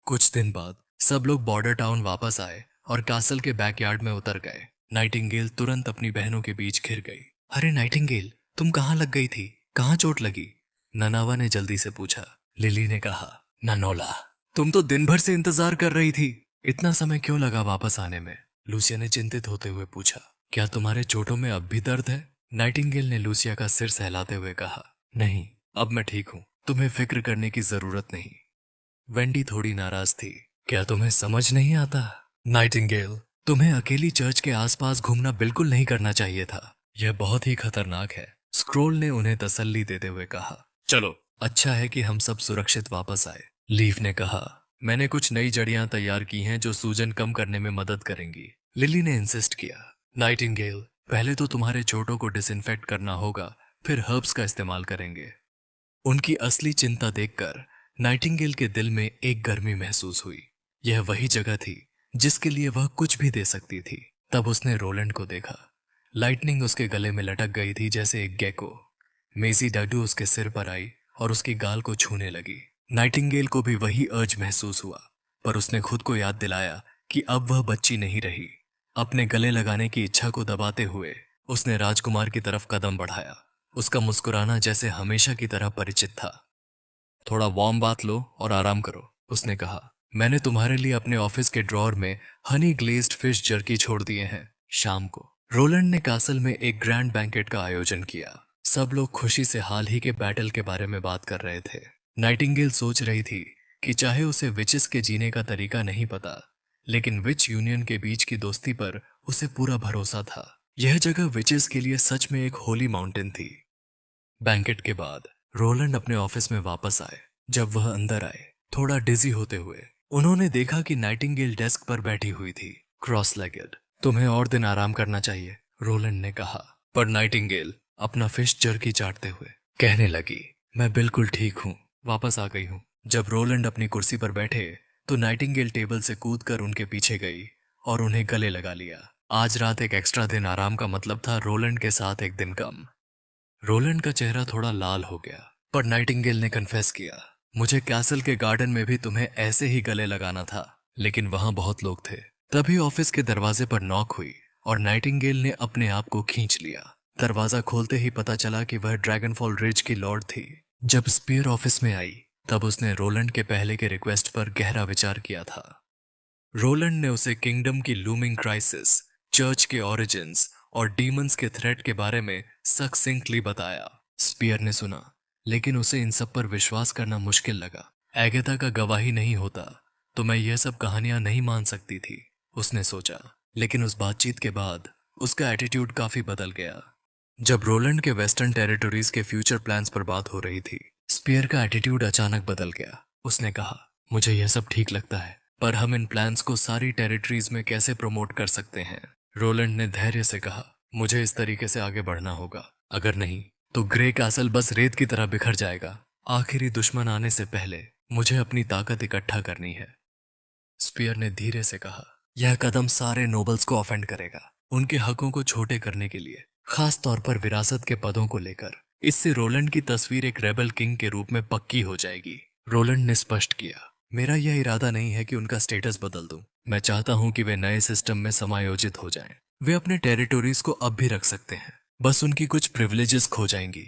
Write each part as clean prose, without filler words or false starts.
कुछ दिन बाद सब लोग बॉर्डर टाउन वापस आए और कासल के बैकयार्ड में उतर गए। नाइटिंगेल तुरंत अपनी बहनों के बीच घिर गई। अरे नाइटिंगेल, तुम कहाँ लग गई थी? कहाँ चोट लगी? ननावा ने जल्दी से पूछा। लिली ने कहा, ननोला, तुम तो दिन भर से इंतजार कर रही थी। इतना समय क्यों लगा वापस आने में? लूसिया ने चिंतित होते हुए पूछा। क्या तुम्हारे चोटों में अब भी दर्द है? नाइटिंगेल ने लूसिया का सिर सहलाते हुए कहा, नहीं, अब मैं ठीक हूँ, तुम्हें फिक्र करने की जरूरत नहीं। वेंडी थोड़ी नाराज थी। क्या तुम्हें समझ नहीं आता? नाइटिंगेल, तुम्हें अकेली चर्च के आसपास घूमना बिल्कुल नहीं करना चाहिए था। यह बहुत ही खतरनाक है, स्क्रोल ने उन्हें तसल्ली देते हुए कहा। चलो, अच्छा है कि हम सब सुरक्षित वापस आए। लीफ ने कहा, मैंने कुछ नई जड़ियां तैयार की हैं जो सूजन कम करने में मदद करेंगी। लिली ने इंसिस्ट किया। नाइटिंगेल, पहले तो तुम्हारे चोटों को डिसइंफेक्ट करना होगा, फिर हर्ब्स का इस्तेमाल करेंगे। उनकी असली चिंता देखकर नाइटिंगेल के दिल में एक गर्मी महसूस हुई। यह वही जगह थी जिसके लिए वह कुछ भी दे सकती थी। तब उसने रोलैंड को देखा। लाइटनिंग उसके गले में लटक गई थी जैसे एक गेको। मेसी डडू उसके सिर पर आई और उसकी गाल को छूने लगी। नाइटिंगेल को भी वही अर्ज महसूस हुआ, पर उसने खुद को याद दिलाया कि अब वह बच्ची नहीं रही। अपने गले लगाने की इच्छा को दबाते हुए उसने राजकुमार की तरफ कदम बढ़ाया। उसका मुस्कुराना जैसे हमेशा की तरह परिचित था। थोड़ा वार्म बात लो और आराम करो, उसने कहा। मैंने तुम्हारे लिए अपने ऑफिस के ड्रॉर में हनी ग्लेज्ड फिश जर्की छोड़ दिए हैं। शाम को रोलैंड ने कासल में एक ग्रैंड बैंकेट का आयोजन किया। सब लोग खुशी से हाल ही के बैटल के बारे में बात कर रहे थे। नाइटिंगेल सोच रही थी कि चाहे उसे विचेस के जीने का तरीका नहीं पता, लेकिन विच यूनियन के बीच की दोस्ती पर उसे पूरा भरोसा था। यह जगह विचेस के लिए सच में एक होली माउंटेन थी। बैंकेट के बाद रोलैंड अपने ऑफिस में वापस आए। जब वह अंदर आए, थोड़ा डिजी होते हुए, उन्होंने देखा कि नाइटिंगेल डेस्क पर बैठी हुई थी, क्रॉस लेगेड। तुम्हें और दिन आराम करना चाहिए, रोलैंड ने कहा। पर नाइटिंगेल अपना फिश जर्की चाटते हुए कहने लगी, मैं बिल्कुल ठीक हूँ, वापस आ गई हूँ। जब रोलैंड अपनी कुर्सी पर बैठे तो नाइटिंगेल टेबल से कूदकर उनके पीछे गई और उन्हें गले लगा लिया। आज रात एक एक्स्ट्रा दिन आराम का मतलब था रोलैंड के साथ एक दिन कम। रोलैंड का चेहरा थोड़ा लाल हो गया, पर नाइटिंगेल ने कन्फेस किया, मुझे कैसल के गार्डन में भी तुम्हें ऐसे ही गले लगाना था, लेकिन वहां बहुत लोग थे। तभी ऑफिस के दरवाजे पर नॉक हुई और नाइटिंगेल ने अपने आप को खींच लिया। दरवाजा खोलते ही पता चला कि वह ड्रैगनफॉल रिज की लॉर्ड थी। जब स्पीयर ऑफिस में आई तब उसने रोलैंड के पहले के रिक्वेस्ट पर गहरा विचार किया था। रोलैंड ने उसे किंगडम की लूमिंग क्राइसिस, चर्च के ओरिजिन्स और डीमंस के थ्रेट के बारे में सक्सिंक्टली बताया। स्पीयर ने सुना, लेकिन उसे इन सब पर विश्वास करना मुश्किल लगा। एगेथा का गवाही नहीं होता तो मैं यह सब कहानियां नहीं मान सकती थी, उसने सोचा। लेकिन उस बातचीत के बाद उसका एटीट्यूड काफी बदल गया। जब रोलैंड के वेस्टर्न टेरिटोरीज के फ्यूचर प्लान्स पर बात हो रही थी, स्पीयर का एटीट्यूड अचानक बदल गया। उसने कहा, मुझे यह सब ठीक लगता है, पर हम इन प्लान्स को सारी टेरिटरीज में कैसे प्रमोट कर सकते हैं? रोलैंड ने धैर्य से कहा, मुझे इस तरीके से आगे बढ़ना होगा, अगर नहीं तो ग्रे कैसल बस रेत की तरह बिखर जाएगा। आखिरी दुश्मन आने से पहले मुझे अपनी ताकत इकट्ठा करनी है। स्पीयर ने धीरे से कहा, यह कदम सारे नोबल्स को ऑफेंड करेगा, उनके हकों को छोटे करने के लिए, खास तौर पर विरासत के पदों को लेकर। इससे रोलैंड की तस्वीर एक रेबल किंग के रूप में पक्की हो जाएगी। रोलैंड ने स्पष्ट किया, मेरा यह इरादा नहीं है कि उनका स्टेटस बदल दूं। मैं चाहता हूं कि वे नए सिस्टम में समायोजित हो जाएं। वे अपने टेरिटोरीज को अब भी रख सकते हैं, बस उनकी कुछ प्रिविलेजेस खो जाएंगी।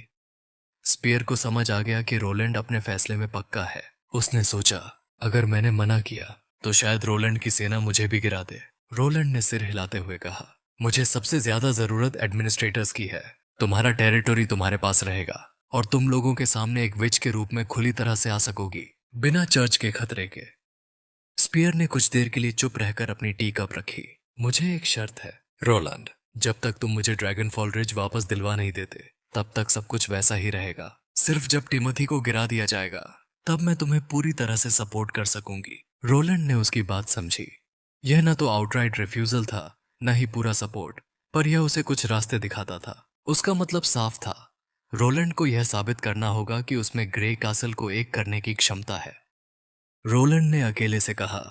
स्पीयर को समझ आ गया कि रोलैंड अपने फैसले में पक्का है। उसने सोचा, अगर मैंने मना किया तो शायद रोलैंड की सेना मुझे भी गिरा दे। रोलैंड ने सिर हिलाते हुए कहा, मुझे सबसे ज्यादा जरूरत एडमिनिस्ट्रेटर्स की है। तुम्हारा टेरिटोरी तुम्हारे पास रहेगा और तुम लोगों के सामने एक विच के रूप में खुली तरह से आ सकोगी, बिना चर्च के खतरे के। स्पीयर ने कुछ देर के लिए चुप रहकर अपनी टी कप रखी। मुझे एक शर्त है, रोलैंड, जब तक तुम मुझे ड्रैगनफॉल रिज वापस दिलवा नहीं देते तब तक सब कुछ वैसा ही रहेगा। सिर्फ जब टिमोथी को गिरा दिया जाएगा तब मैं तुम्हें पूरी तरह से सपोर्ट कर सकूंगी। रोलैंड ने उसकी बात समझी। यह न तो आउटराइट रिफ्यूजल था, न ही पूरा सपोर्ट, पर यह उसे कुछ रास्ते दिखाता था। उसका मतलब साफ था, रोलैंड को यह साबित करना होगा कि उसमें ग्रे कासल को एक करने की क्षमता है। रोलैंड ने अकेले से कहा,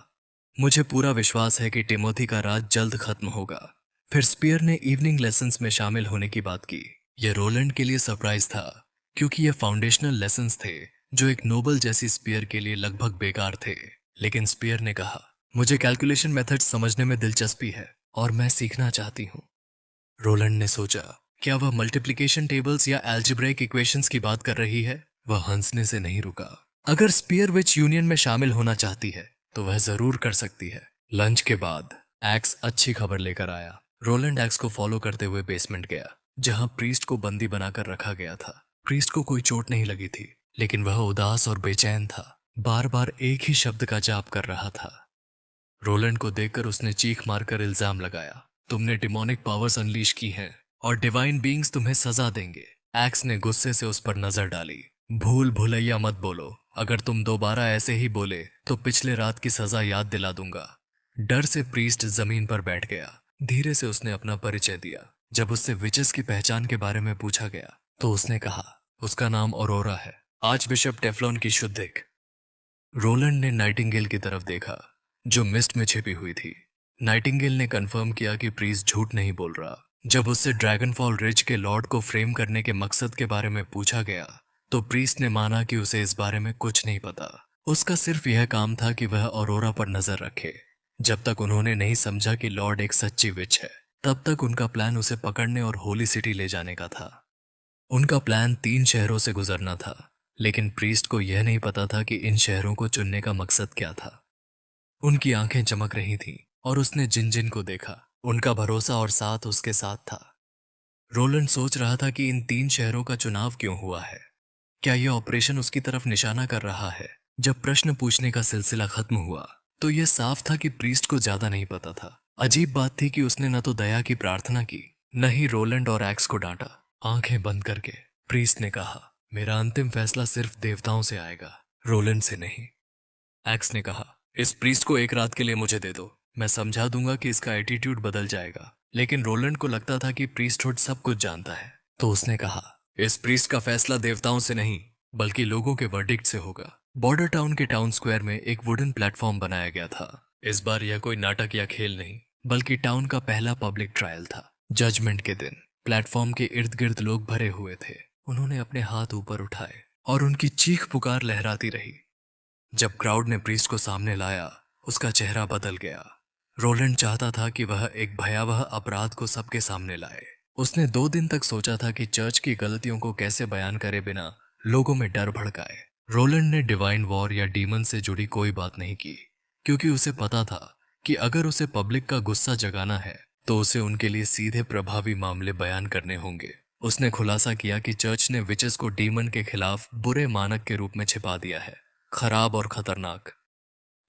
मुझे पूरा विश्वास है कि टिमोथी का राज जल्द खत्म होगा। फिर स्पीयर ने इवनिंग लेसन्स में शामिल होने की बात की। यह रोलैंड के लिए सरप्राइज था, क्योंकि यह फाउंडेशनल लेसन्स थे जो एक नोबल जैसी स्पीयर के लिए लगभग बेकार थे। लेकिन स्पीयर ने कहा, मुझे कैलकुलेशन मेथड समझने में दिलचस्पी है और मैं सीखना चाहती हूँ। रोलैंड ने सोचा, क्या वह मल्टीप्लिकेशन टेबल्स या एल्जेब्रिक इक्वेशंस की बात कर रही है? वह हंसने से नहीं रुका। अगर स्पीयर विच यूनियन में शामिल होना चाहती है तो वह जरूर कर सकती है। लंच के बाद एक्स अच्छी खबर लेकर आया। रोलैंड एक्स को फॉलो करते हुए बेसमेंट गया, जहां प्रीस्ट को बंदी बनाकर रखा गया था। प्रीस्ट को कोई चोट नहीं लगी थी, लेकिन वह उदास और बेचैन था, बार बार एक ही शब्द का जाप कर रहा था। रोलैंड को देखकर उसने चीख मारकर इल्जाम लगाया, तुमने डिमोनिक पावर्स अनलीश की हैं और डिवाइन बीइंग्स तुम्हें सजा देंगे। एक्स ने गुस्से से उस पर नजर डाली। भूल भुलैया मत बोलो, अगर तुम दोबारा ऐसे ही बोले तो पिछले रात की सजा याद दिला दूंगा। डर से प्रीस्ट जमीन पर बैठ गया। धीरे से उसने अपना परिचय दिया। जब उससे विचेस की पहचान के बारे में पूछा गया तो उसने कहा, उसका नाम ऑरोरा है, आर्च बिशप टेफ्लॉन की शुद्धिक। रोलैंड ने नाइटिंगेल की तरफ देखा, जो मिस्ट में छिपी हुई थी। नाइटिंगेल ने कंफर्म किया कि प्रीस्ट झूठ नहीं बोल रहा। जब उससे ड्रैगनफॉल रिज के लॉर्ड को फ्रेम करने के मकसद के बारे में पूछा गया तो प्रीस्ट ने माना कि उसे इस बारे में कुछ नहीं पता। उसका सिर्फ यह काम था कि वह ऑरोरा पर नजर रखे। जब तक उन्होंने नहीं समझा कि लॉर्ड एक सच्ची विच है, तब तक उनका प्लान उसे पकड़ने और होली सिटी ले जाने का था। उनका प्लान 3 शहरों से गुजरना था, लेकिन प्रीस्ट को यह नहीं पता था कि इन शहरों को चुनने का मकसद क्या था। उनकी आंखें चमक रही थीं और उसने जिन जिन को देखा, उनका भरोसा और साथ उसके साथ था। रोलैंड सोच रहा था कि इन 3 शहरों का चुनाव क्यों हुआ है। क्या यह ऑपरेशन उसकी तरफ निशाना कर रहा है? जब प्रश्न पूछने का सिलसिला खत्म हुआ तो यह साफ था कि प्रीस्ट को ज्यादा नहीं पता था। अजीब बात थी कि उसने न तो दया की प्रार्थना की, न ही रोलैंड और एक्स को डांटा। आंखें बंद करके प्रीस्ट ने कहा, मेरा अंतिम फैसला सिर्फ देवताओं से आएगा, रोलैंड से नहीं। एक्स ने कहा, इस प्रीस्ट को एक रात के लिए मुझे दे दो, मैं समझा दूंगा कि इसका एटीट्यूड बदल जाएगा। लेकिन रोलैंड को लगता था कि प्रीस्टहुड सब कुछ जानता है, तो उसने कहा, इस प्रीस्ट का फैसला देवताओं से नहीं बल्कि लोगों के वर्डिक्ट से होगा। बॉर्डर टाउन के टाउन स्क्वायर में एक वुडन प्लेटफॉर्म बनाया गया था। इस बार यह कोई नाटक या खेल नहीं, बल्कि टाउन का पहला पब्लिक ट्रायल था। जजमेंट के दिन प्लेटफॉर्म के इर्द गिर्द लोग भरे हुए थे। उन्होंने अपने हाथ ऊपर उठाए और उनकी चीख पुकार लहराती रही। जब क्राउड ने प्रीस्ट को सामने लाया, उसका चेहरा बदल गया। रोलैंड चाहता था कि वह एक भयावह अपराध को सबके सामने लाए। उसने 2 दिन तक सोचा था कि चर्च की गलतियों को कैसे बयान करे बिना लोगों में डर भड़काए। रोलैंड ने डिवाइन वॉर या डीमन से जुड़ी कोई बात नहीं की, क्योंकि उसे पता था कि अगर उसे पब्लिक का गुस्सा जगाना है तो उसे उनके लिए सीधे प्रभावी मामले बयान करने होंगे। उसने खुलासा किया कि चर्च ने विचेस को डीमन के खिलाफ बुरे मानक के रूप में छिपा दिया है, खराब और खतरनाक।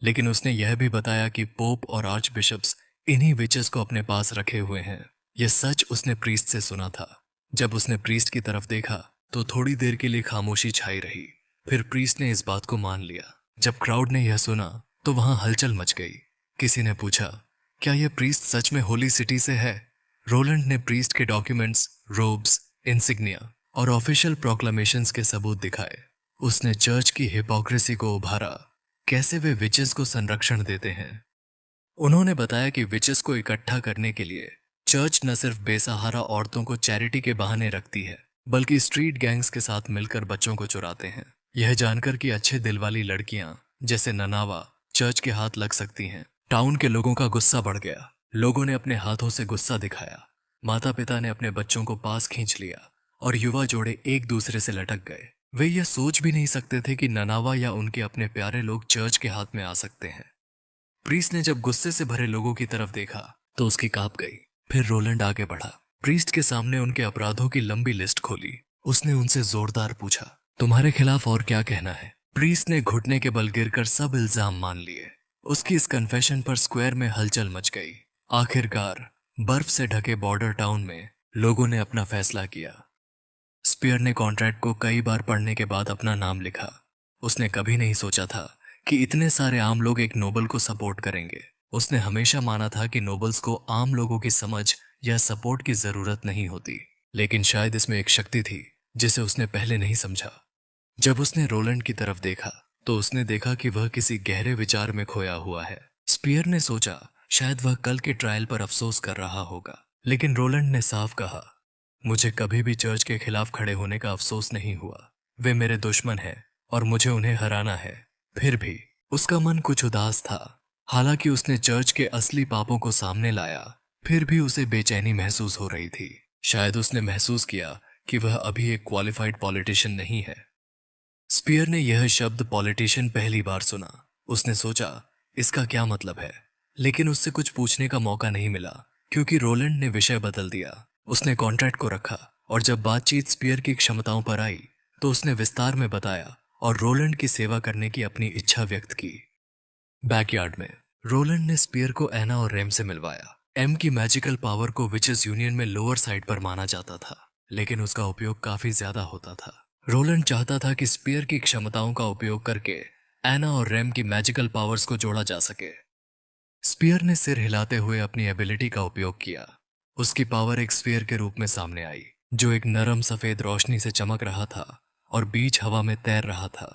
लेकिन उसने यह भी बताया कि पोप और आर्च बिशप्स इन्हीं विचेस को अपने पास रखे हुए हैं। यह सच उसने प्रीस्ट से सुना था। जब उसने प्रीस्ट की तरफ देखा तो थोड़ी देर के लिए खामोशी छाई रही। फिर प्रीस्ट ने इस बात को मान लिया। जब क्राउड ने यह सुना तो वहां हलचल मच गई। किसी ने पूछा, क्या यह प्रीस्ट सच में होली सिटी से है? रोलैंड ने प्रीस्ट के डॉक्यूमेंट्स, रोब्स, इंसिग्निया और ऑफिशियल प्रोक्लेमेशंस के सबूत दिखाए। उसने चर्च की हिपोक्रेसी को उभारा, कैसे वे विचेस को संरक्षण देते हैं। उन्होंने बताया कि विचेस को इकट्ठा करने के लिए चर्च न सिर्फ बेसहारा औरतों को चैरिटी के बहाने रखती है, बल्कि स्ट्रीट गैंग्स के साथ मिलकर बच्चों को चुराते हैं। यह जानकर कि अच्छे दिल वाली लड़कियां जैसे ननावा चर्च के हाथ लग सकती हैं, टाउन के लोगों का गुस्सा बढ़ गया। लोगों ने अपने हाथों से गुस्सा दिखाया। माता पिता ने अपने बच्चों को पास खींच लिया और युवा जोड़े एक दूसरे से लटक गए। वे यह सोच भी नहीं सकते थे कि ननावा या उनके अपने प्यारे लोग चर्च के हाथ में आ सकते हैं। प्रीस्ट ने जब गुस्से से भरे लोगों की तरफ देखा तो उसकी कांप गई। फिर रोलैंड आगे बढ़ा। प्रीस्ट के सामने उनके अपराधों की लंबी लिस्ट खोली। उसने उनसे जोरदार पूछा, तुम्हारे खिलाफ और क्या कहना है? प्रीस्ट ने घुटने के बल गिरकर सब इल्जाम मान लिए। उसकी इस कन्फेशन पर स्क्वायर में हलचल मच गई। आखिरकार बर्फ से ढके बॉर्डर टाउन में लोगों ने अपना फैसला किया। स्पीयर ने कॉन्ट्रैक्ट को कई बार पढ़ने के बाद अपना नाम लिखा। उसने कभी नहीं सोचा था कि इतने सारे आम लोग एक नोबल को सपोर्ट करेंगे। उसने हमेशा माना था कि नोबल्स को आम लोगों की समझ या सपोर्ट की जरूरत नहीं होती, लेकिन शायद इसमें एक शक्ति थी जिसे उसने पहले नहीं समझा। जब उसने रोलैंड की तरफ देखा तो उसने देखा कि वह किसी गहरे विचार में खोया हुआ है। स्पीयर ने सोचा शायद वह कल के ट्रायल पर अफसोस कर रहा होगा, लेकिन रोलैंड ने साफ कहा, मुझे कभी भी चर्च के खिलाफ खड़े होने का अफसोस नहीं हुआ। वे मेरे दुश्मन हैं और मुझे उन्हें हराना है। फिर भी उसका मन कुछ उदास था। हालांकि उसने चर्च के असली पापों को सामने लाया, फिर भी उसे बेचैनी महसूस हो रही थी। शायद उसने महसूस किया कि वह अभी एक क्वालिफाइड पॉलिटिशियन नहीं है। स्पीयर ने यह शब्द पॉलिटिशियन पहली बार सुना। उसने सोचा, इसका क्या मतलब है? लेकिन उससे कुछ पूछने का मौका नहीं मिला, क्योंकि रोलैंड ने विषय बदल दिया। उसने कॉन्ट्रैक्ट को रखा, और जब बातचीत स्पीयर की क्षमताओं पर आई तो उसने विस्तार में बताया और रोलैंड की सेवा करने की अपनी इच्छा व्यक्त की। बैकयार्ड में रोलैंड ने स्पीयर को एना और रेम से मिलवाया। एम की मैजिकल पावर को विचेस यूनियन में लोअर साइड पर माना जाता था, लेकिन उसका उपयोग काफी ज्यादा होता था। रोलैंड चाहता था कि स्पीयर की क्षमताओं का उपयोग करके एना और रेम की मैजिकल पावर्स को जोड़ा जा सके। स्पीयर ने सिर हिलाते हुए अपनी एबिलिटी का उपयोग किया। उसकी पावर एक स्फीयर के रूप में सामने आई, जो एक नरम सफेद रोशनी से चमक रहा था और बीच हवा में तैर रहा था।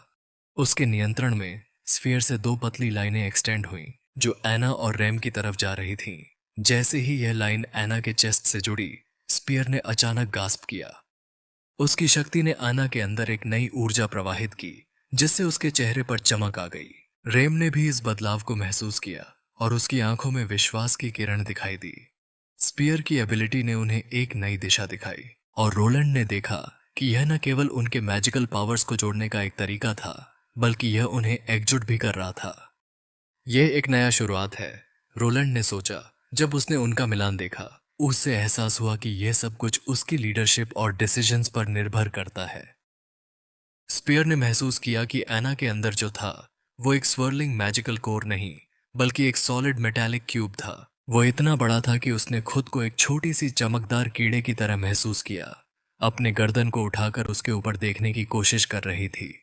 उसके नियंत्रण में स्फीयर से दो पतली लाइनें एक्सटेंड हुईं, जो एना और रैम की तरफ जा रही थीं। जैसे ही यह लाइन एना के चेस्ट से जुड़ी, स्पीयर ने अचानक गास्प किया। उसकी शक्ति ने एना के अंदर एक नई ऊर्जा प्रवाहित की, जिससे उसके चेहरे पर चमक आ गई। रेम ने भी इस बदलाव को महसूस किया और उसकी आंखों में विश्वास की किरण दिखाई दी। स्पीयर की एबिलिटी ने उन्हें एक नई दिशा दिखाई, और रोलैंड ने देखा कि यह न केवल उनके मैजिकल पावर्स को जोड़ने का एक तरीका था, बल्कि यह उन्हें एकजुट भी कर रहा था। यह एक नया शुरुआत है, रोलैंड ने सोचा। जब उसने उनका मिलान देखा, उससे एहसास हुआ कि यह सब कुछ उसकी लीडरशिप और डिसीजंस पर निर्भर करता है। स्पीयर ने महसूस किया कि एना के अंदर जो था, वो एक स्वर्लिंग मैजिकल कोर नहीं, बल्कि एक सॉलिड मेटालिक क्यूब था। वो इतना बड़ा था कि उसने खुद को एक छोटी सी चमकदार कीड़े की तरह महसूस किया। अपने गर्दन को उठाकर उसके ऊपर देखने की कोशिश कर रही थी।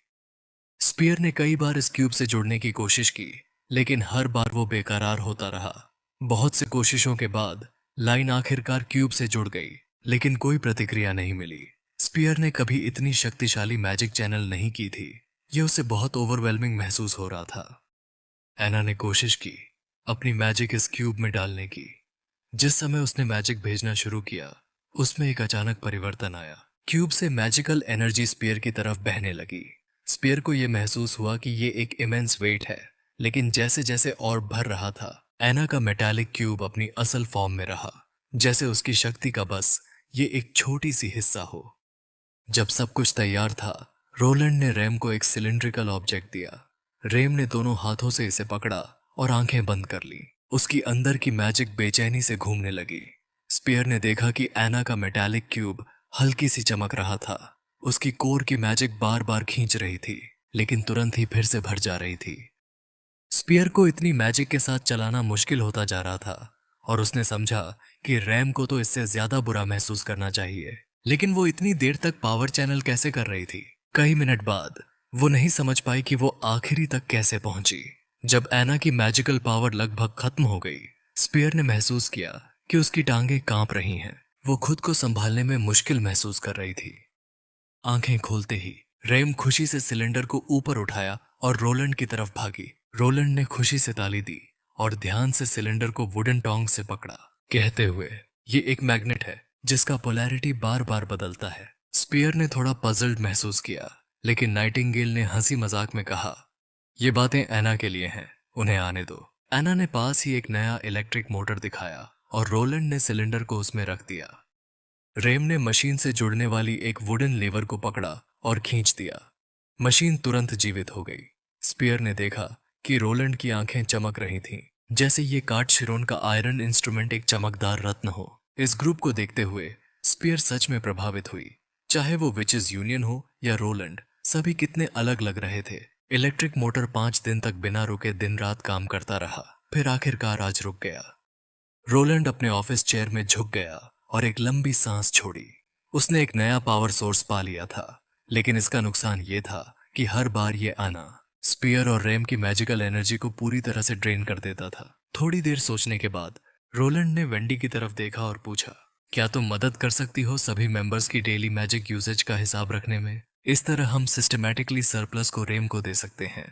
स्पीयर ने कई बार इस क्यूब से जुड़ने की कोशिश की, लेकिन हर बार वो बेकरार होता रहा। बहुत से कोशिशों के बाद लाइन आखिरकार क्यूब से जुड़ गई, लेकिन कोई प्रतिक्रिया नहीं मिली। स्पीयर ने कभी इतनी शक्तिशाली मैजिक चैनल नहीं की थी। यह उसे बहुत ओवरवेलमिंग महसूस हो रहा था। एना ने कोशिश की अपनी मैजिक इस क्यूब में डालने की। जिस समय उसने मैजिक भेजना शुरू किया, उसमें एक अचानक परिवर्तन आया। क्यूब से मैजिकल एनर्जी स्पीयर की तरफ बहने लगी। स्पीयर को यह महसूस हुआ कि ये एक इमेंस वेट है, लेकिन जैसे जैसे और भर रहा था, एना का मेटालिक क्यूब अपनी असल फॉर्म में रहा, जैसे उसकी शक्ति का बस ये एक छोटी सी हिस्सा हो। जब सब कुछ तैयार था, रोलैंड ने रैम को एक सिलिंड्रिकल ऑब्जेक्ट दिया। रेम ने दोनों हाथों से इसे पकड़ा और आंखें बंद कर ली। उसकी अंदर की मैजिक बेचैनी से घूमने लगी। स्पीयर ने देखा कि एना का मेटालिक क्यूब हल्की सी चमक रहा था। उसकी कोर की मैजिक बार बार खींच रही थी, लेकिन तुरंत ही फिर से भर जा रही थी। स्पीयर को इतनी मैजिक के साथ चलाना मुश्किल होता जा रहा था, और उसने समझा कि रैम को तो इससे ज्यादा बुरा महसूस करना चाहिए। लेकिन वो इतनी देर तक पावर चैनल कैसे कर रही थी? कई मिनट बाद वो नहीं समझ पाई कि वो आखिरी तक कैसे पहुंची। जब एना की मैजिकल पावर लगभग खत्म हो गई, स्पीयर ने महसूस किया कि उसकी टांगें कांप रही हैं। वो खुद को संभालने में मुश्किल महसूस कर रही थी। आंखें खोलते ही रेम खुशी से सिलेंडर को ऊपर उठाया और रोलैंड की तरफ भागी। रोलैंड ने खुशी से ताली दी और ध्यान से सिलेंडर को वुडन टोंग से पकड़ा, कहते हुए, ये एक मैग्नेट है जिसका पोलैरिटी बार बार बदलता है। स्पीयर ने थोड़ा पजल्ड महसूस किया, लेकिन नाइटिंगेल ने हंसी मजाक में कहा, ये बातें एना के लिए हैं, उन्हें आने दो। एना ने पास ही एक नया इलेक्ट्रिक मोटर दिखाया और रोलैंड ने सिलेंडर को उसमें रख दिया। रेम ने मशीन से जुड़ने वाली एक वुडन लीवर को पकड़ा और खींच दिया। मशीन तुरंत जीवित हो गई। स्पीयर ने देखा कि रोलैंड की आंखें चमक रही थीं, जैसे ये कार्डशिरोन का आयरन इंस्ट्रूमेंट एक चमकदार रत्न हो। इस ग्रुप को देखते हुए स्पीयर सच में प्रभावित हुई। चाहे वो विचेस यूनियन हो या रोलैंड, सभी कितने अलग लग रहे थे। इलेक्ट्रिक मोटर 5 दिन तक बिना रुके दिन रात काम करता रहा, फिर आखिरकार आज रुक गया। रोलैंड अपने ऑफिस चेयर में झुक गया और एक लंबी सांस छोड़ी। उसने एक नया पावर सोर्स पा लिया था, लेकिन इसका नुकसान ये था कि हर बार ये आना स्पीयर और रैम की मैजिकल एनर्जी को पूरी तरह से ड्रेन कर देता था। थोड़ी देर सोचने के बाद रोलैंड ने वेंडी की तरफ देखा और पूछा, क्या तुम मदद कर सकती हो सभी मेंबर्स की डेली मैजिक यूसेज का हिसाब रखने में? इस तरह हम सिस्टमैटिकली सरप्लस को रेम को दे सकते हैं।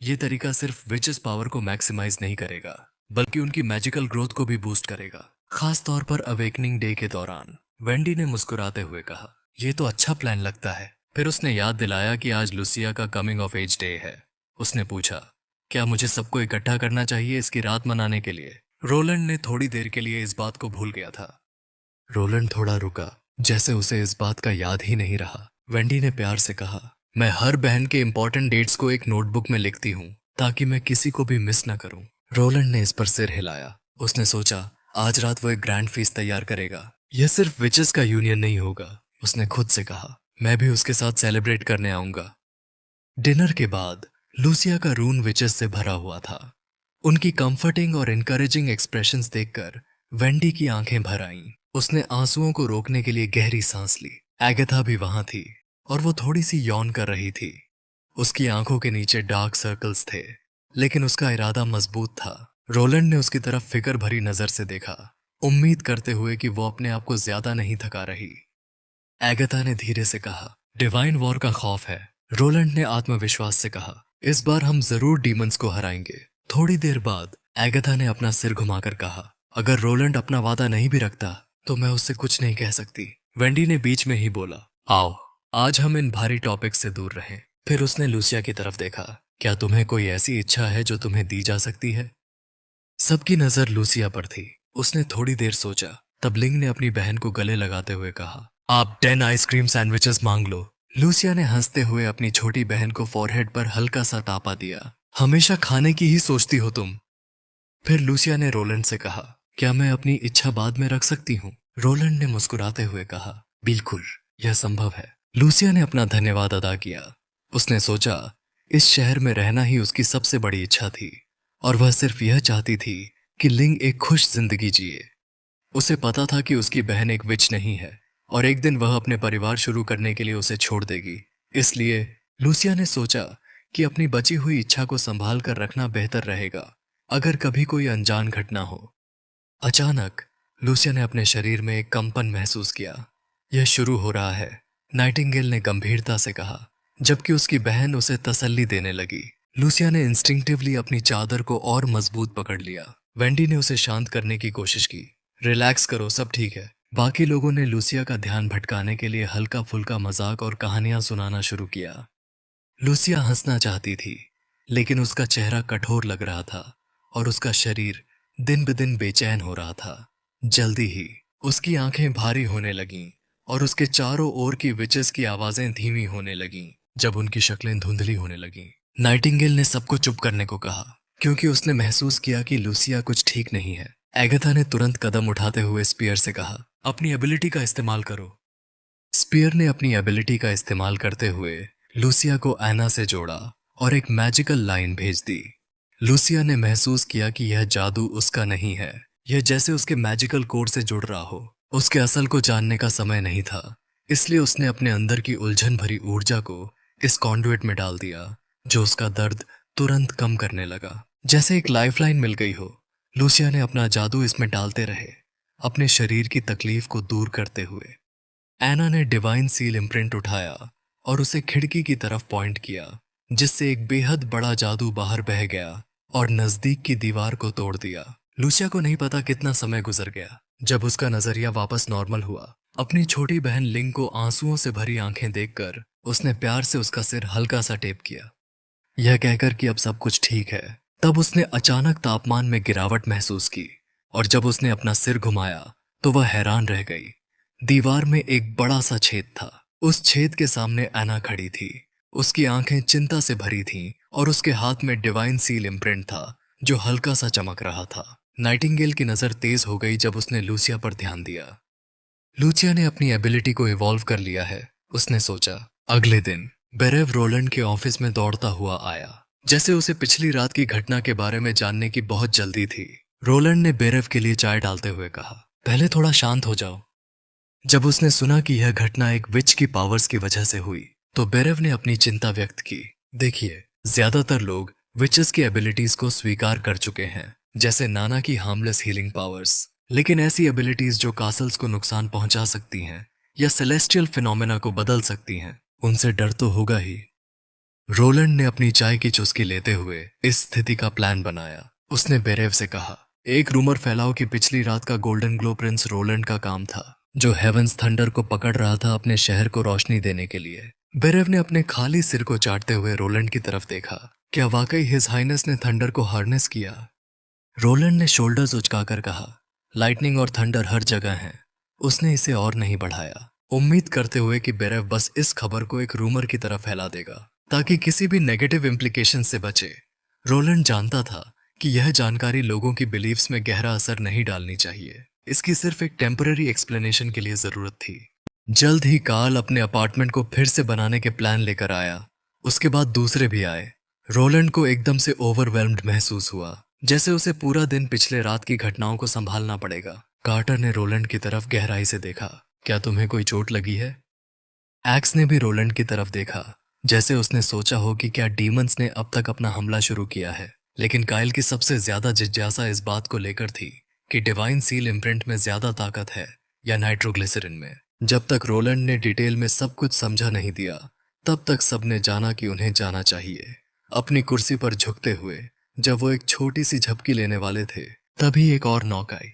ये तरीका सिर्फ विचेस पावर को मैक्सिमाइज नहीं करेगा, बल्कि उनकी मैजिकल ग्रोथ को भी बूस्ट करेगा, खास तौर पर अवेकनिंग डे के दौरान। वेंडी ने मुस्कुराते हुए कहा, यह तो अच्छा प्लान लगता है। फिर उसने याद दिलाया कि आज लुसिया का कमिंग ऑफ एज डे है। उसने पूछा, क्या मुझे सबको इकट्ठा करना चाहिए इसकी रात मनाने के लिए? रोलैंड ने थोड़ी देर के लिए इस बात को भूल गया था। रोलैंड थोड़ा रुका, जैसे उसे इस बात का याद ही नहीं रहा। वेंडी ने प्यार से कहा, मैं हर बहन के इंपॉर्टेंट डेट्स को एक नोटबुक में लिखती हूँ ताकि मैं किसी को भी मिस ना करूं। रोलैंड ने इस पर सिर हिलाया। उसने सोचा आज रात वो एक ग्रैंड फीस्ट तैयार करेगा। यह सिर्फ विचेस का यूनियन नहीं होगा। उसने खुद से कहा, मैं भी उसके साथ सेलिब्रेट करने आऊंगा। डिनर के बाद लूसिया का रूम विचेस से भरा हुआ था। उनकी कंफर्टिंग और इनकरेजिंग एक्सप्रेशंस देखकर वेंडी की आंखें भर आईं। उसने आंसुओं को रोकने के लिए गहरी सांस ली। एगाथा भी वहां थी और वो थोड़ी सी यौन कर रही थी। उसकी आंखों के नीचे डार्क सर्कल्स थे, लेकिन उसका इरादा मजबूत था। रोलैंड ने उसकी तरफ फिक्र भरी नजर से देखा, उम्मीद करते हुए कि वो अपने आप को ज्यादा नहीं थका रही। एगाथा ने धीरे से कहा, डिवाइन वॉर का खौफ है। रोलैंड ने आत्मविश्वास से कहा, इस बार हम जरूर डीमंस को हराएंगे। थोड़ी देर बाद एगाथा ने अपना सिर घुमाकर कहा, अगर रोलैंड अपना वादा नहीं भी रखता तो मैं उससे कुछ नहीं कह सकती। वेंडी ने बीच में ही बोला, आओ आज हम इन भारी टॉपिक से दूर रहें। फिर उसने लूसिया की तरफ देखा, क्या तुम्हें कोई ऐसी इच्छा है जो तुम्हें दी जा सकती है? सबकी नजर लूसिया पर थी। उसने थोड़ी देर सोचा, तब लिंग ने अपनी बहन को गले लगाते हुए कहा, आप 10 आइसक्रीम सैंडविचेस मांग लो। लूसिया ने हंसते हुए अपनी छोटी बहन को फोरहेड पर हल्का सा टापा दिया। हमेशा खाने की ही सोचती हो तुम। फिर लूसिया ने रोलैंड से कहा, क्या मैं अपनी इच्छा बाद में रख सकती हूँ? रोलैंड ने मुस्कुराते हुए कहा, बिल्कुल, यह संभव है। लूसिया ने अपना धन्यवाद अदा किया। उसने सोचा इस शहर में रहना ही उसकी सबसे बड़ी इच्छा थी और वह सिर्फ यह चाहती थी कि लिंग एक खुश जिंदगी जिए। उसे पता था कि उसकी बहन एक विच नहीं है और एक दिन वह अपने परिवार शुरू करने के लिए उसे छोड़ देगी। इसलिए लूसिया ने सोचा कि अपनी बची हुई इच्छा को संभाल कर रखना बेहतर रहेगा अगर कभी कोई अनजान घटना हो। अचानक लूसिया ने अपने शरीर में एक कंपन महसूस किया। यह शुरू हो रहा है, नाइटिंगेल ने गंभीरता से कहा, जबकि उसकी बहन उसे तसल्ली देने लगी। लूसिया ने इंस्टिंक्टिवली अपनी चादर को और मजबूत पकड़ लिया। वेंडी ने उसे शांत करने की कोशिश की, रिलैक्स करो, सब ठीक है। बाकी लोगों ने लूसिया का ध्यान भटकाने के लिए हल्का फुल्का मजाक और कहानियां सुनाना शुरू किया। लूसिया हंसना चाहती थी, लेकिन उसका चेहरा कठोर लग रहा था और उसका शरीर दिन ब दिन बेचैन हो रहा था। जल्दी ही उसकी आंखें भारी होने लगीं और उसके चारों ओर की विचेस की आवाजें धीमी होने लगीं। जब उनकी शक्लें धुंधली होने लगीं, नाइटिंगेल ने सबको चुप करने को कहा, क्योंकि उसने महसूस किया कि लूसिया कुछ ठीक नहीं है। एगाथा ने तुरंत कदम उठाते हुए स्पीयर से कहा, अपनी एबिलिटी का इस्तेमाल करो। स्पीयर ने अपनी एबिलिटी का इस्तेमाल करते हुए लूसिया को एना से जोड़ा और एक मैजिकल लाइन भेज दी। लूसिया ने महसूस किया कि यह जादू उसका नहीं है, यह जैसे उसके मैजिकल कोड से जुड़ रहा हो। उसके असल को जानने का समय नहीं था, इसलिए उसने अपने अंदर की उलझन भरी ऊर्जा को इस कॉन्डुइट में डाल दिया, जो उसका दर्द तुरंत कम करने लगा, जैसे एक लाइफलाइन मिल गई हो। लूसिया ने अपना जादू इसमें डालते रहे, अपने शरीर की तकलीफ को दूर करते हुए। एना ने डिवाइन सील इम्प्रिंट उठाया और उसे खिड़की की तरफ पॉइंट किया, जिससे एक बेहद बड़ा जादू बाहर बह गया और नजदीक की दीवार को तोड़ दिया। लूसिया को नहीं पता कितना समय गुजर गया जब उसका नजरिया वापस नॉर्मल हुआ। अपनी छोटी बहन लिंग को आंसुओं से भरी आंखें देखकर उसने प्यार से उसका सिर हल्का सा टेप किया, यह कहकर कि अब सब कुछ ठीक है। तब उसने अचानक तापमान में गिरावट महसूस की और जब उसने अपना सिर घुमाया तो वह हैरान रह गई। दीवार में एक बड़ा सा छेद था। उस छेद के सामने एना खड़ी थी। उसकी आंखें चिंता से भरी थीं और उसके हाथ में डिवाइन सील इम्प्रिंट था, जो हल्का सा चमक रहा था। नाइटिंगेल की नजर तेज हो गई जब उसने लूसिया पर ध्यान दिया। लूसिया ने अपनी एबिलिटी को इवॉल्व कर लिया है, उसने सोचा। अगले दिन बेरेव रोलैंड के ऑफिस में दौड़ता हुआ आया, जैसे उसे पिछली रात की घटना के बारे में जानने की बहुत जल्दी थी। रोलैंड ने बेरेव के लिए चाय डालते हुए कहा, पहले थोड़ा शांत हो जाओ। जब उसने सुना कि यह घटना एक विच की पावर्स की वजह से हुई, तो बेरेव ने अपनी चिंता व्यक्त की। देखिए, ज्यादातर लोग विचेस की एबिलिटीज को स्वीकार कर चुके हैं, जैसे नाना की हार्मलेस हीलिंग पावर्स, लेकिन ऐसी एबिलिटीज जो कासल्स को नुकसान पहुंचा सकती हैं या सेलेस्टियल फिनोमेना को बदल सकती हैं, उनसे डर तो होगा ही। रोलैंड ने अपनी चाय की चुस्की लेते हुए इस स्थिति का प्लान बनाया। उसने बेरेव से कहा, एक रूमर फैलाओ कि पिछली रात का गोल्डन ग्लो प्रिंस रोलैंड का काम था, जो हेवंस थंडर को पकड़ रहा था अपने शहर को रोशनी देने के लिए। बेरेव ने अपने खाली सिर को चाटते हुए रोलैंड की तरफ देखा। क्या वाकई हिज हाइनेस ने थंडर को हार्नेस किया? रोलैंड ने शोल्डर्स उचकाकर कहा, लाइटनिंग और थंडर हर जगह हैं। उसने इसे और नहीं बढ़ाया, उम्मीद करते हुए कि बेरेव बस इस खबर को एक रूमर की तरह फैला देगा ताकि किसी भी नेगेटिव इम्प्लीकेशन से बचे। रोलैंड जानता था कि यह जानकारी लोगों की बिलीव्स में गहरा असर नहीं डालनी चाहिए। इसकी सिर्फ एक टेम्पररी एक्सप्लेनेशन के लिए जरूरत थी। जल्द ही कार्ल अपने अपार्टमेंट को फिर से बनाने के प्लान लेकर आया। उसके बाद दूसरे भी आए। रोलैंड को एकदम से ओवरवेल्म्ड महसूस हुआ, जैसे उसे पूरा दिन पिछले रात की घटनाओं को संभालना पड़ेगा। कार्टर ने रोलैंड की तरफ गहराई से देखा। क्या तुम्हें कोई चोट लगी है? एक्स ने भी रोलैंड की तरफ देखा, जैसे उसने सोचा हो कि क्या डीमंस ने अब तक अपना हमला शुरू किया है। लेकिन काइल की सबसे ज्यादा जिज्ञासा इस बात को लेकर थी कि डिवाइन सील इम्प्रिंट में ज्यादा ताकत है या नाइट्रोग्लिसरिन में। जब तक रोलैंड ने डिटेल में सब कुछ समझा नहीं दिया, तब तक सबने जाना कि उन्हें जाना चाहिए। अपनी कुर्सी पर झुकते हुए जब वो एक छोटी सी झपकी लेने वाले थे, तभी एक और नॉक आई।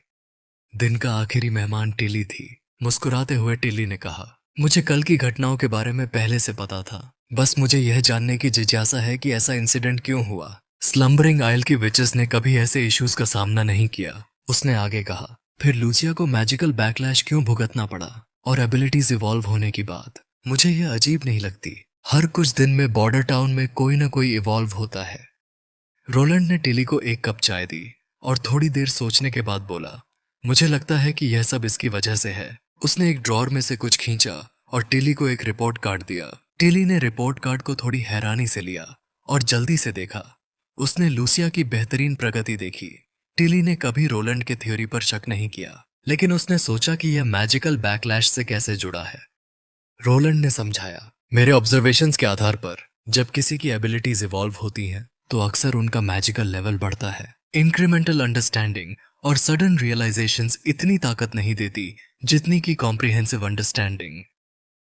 दिन का आखिरी मेहमान टिली थी। मुस्कुराते हुए टिली ने कहा, मुझे कल की घटनाओं के बारे में पहले से पता था। बस मुझे यह जानने की जिज्ञासा है कि ऐसा इंसिडेंट क्यों हुआ। स्लम्बरिंग आइल की विचेस ने कभी ऐसे इश्यूज का सामना नहीं किया। उसने आगे कहा, फिर लूसिया को मैजिकल बैकलैश क्यों भुगतना पड़ा? और एबिलिटीज इवॉल्व होने की बात मुझे यह अजीब नहीं लगती। हर कुछ दिन में बॉर्डर टाउन में कोई ना कोई इवॉल्व होता है। रोलैंड ने टिली को एक कप चाय दी और थोड़ी देर सोचने के बाद बोला, मुझे लगता है कि यह सब इसकी वजह से है। उसने एक ड्रॉर में से कुछ खींचा और टिली को एक रिपोर्ट कार्ड दिया। टिली ने रिपोर्ट कार्ड को थोड़ी हैरानी से लिया और जल्दी से देखा। उसने लूसिया की बेहतरीन प्रगति देखी। टिली ने कभी रोलैंड के थ्योरी पर शक नहीं किया, लेकिन उसने सोचा कि यह मैजिकल बैकलैश से कैसे जुड़ा है। रोलैंड ने समझाया, मेरे ऑब्जर्वेशंस के आधार पर जब किसी की एबिलिटीज इवॉल्व होती हैं, तो अक्सर उनका मैजिकल लेवल बढ़ता है। इंक्रीमेंटल अंडरस्टैंडिंग और सडन रियलाइजेशंस इतनी ताकत नहीं देती जितनी की comprehensive understanding.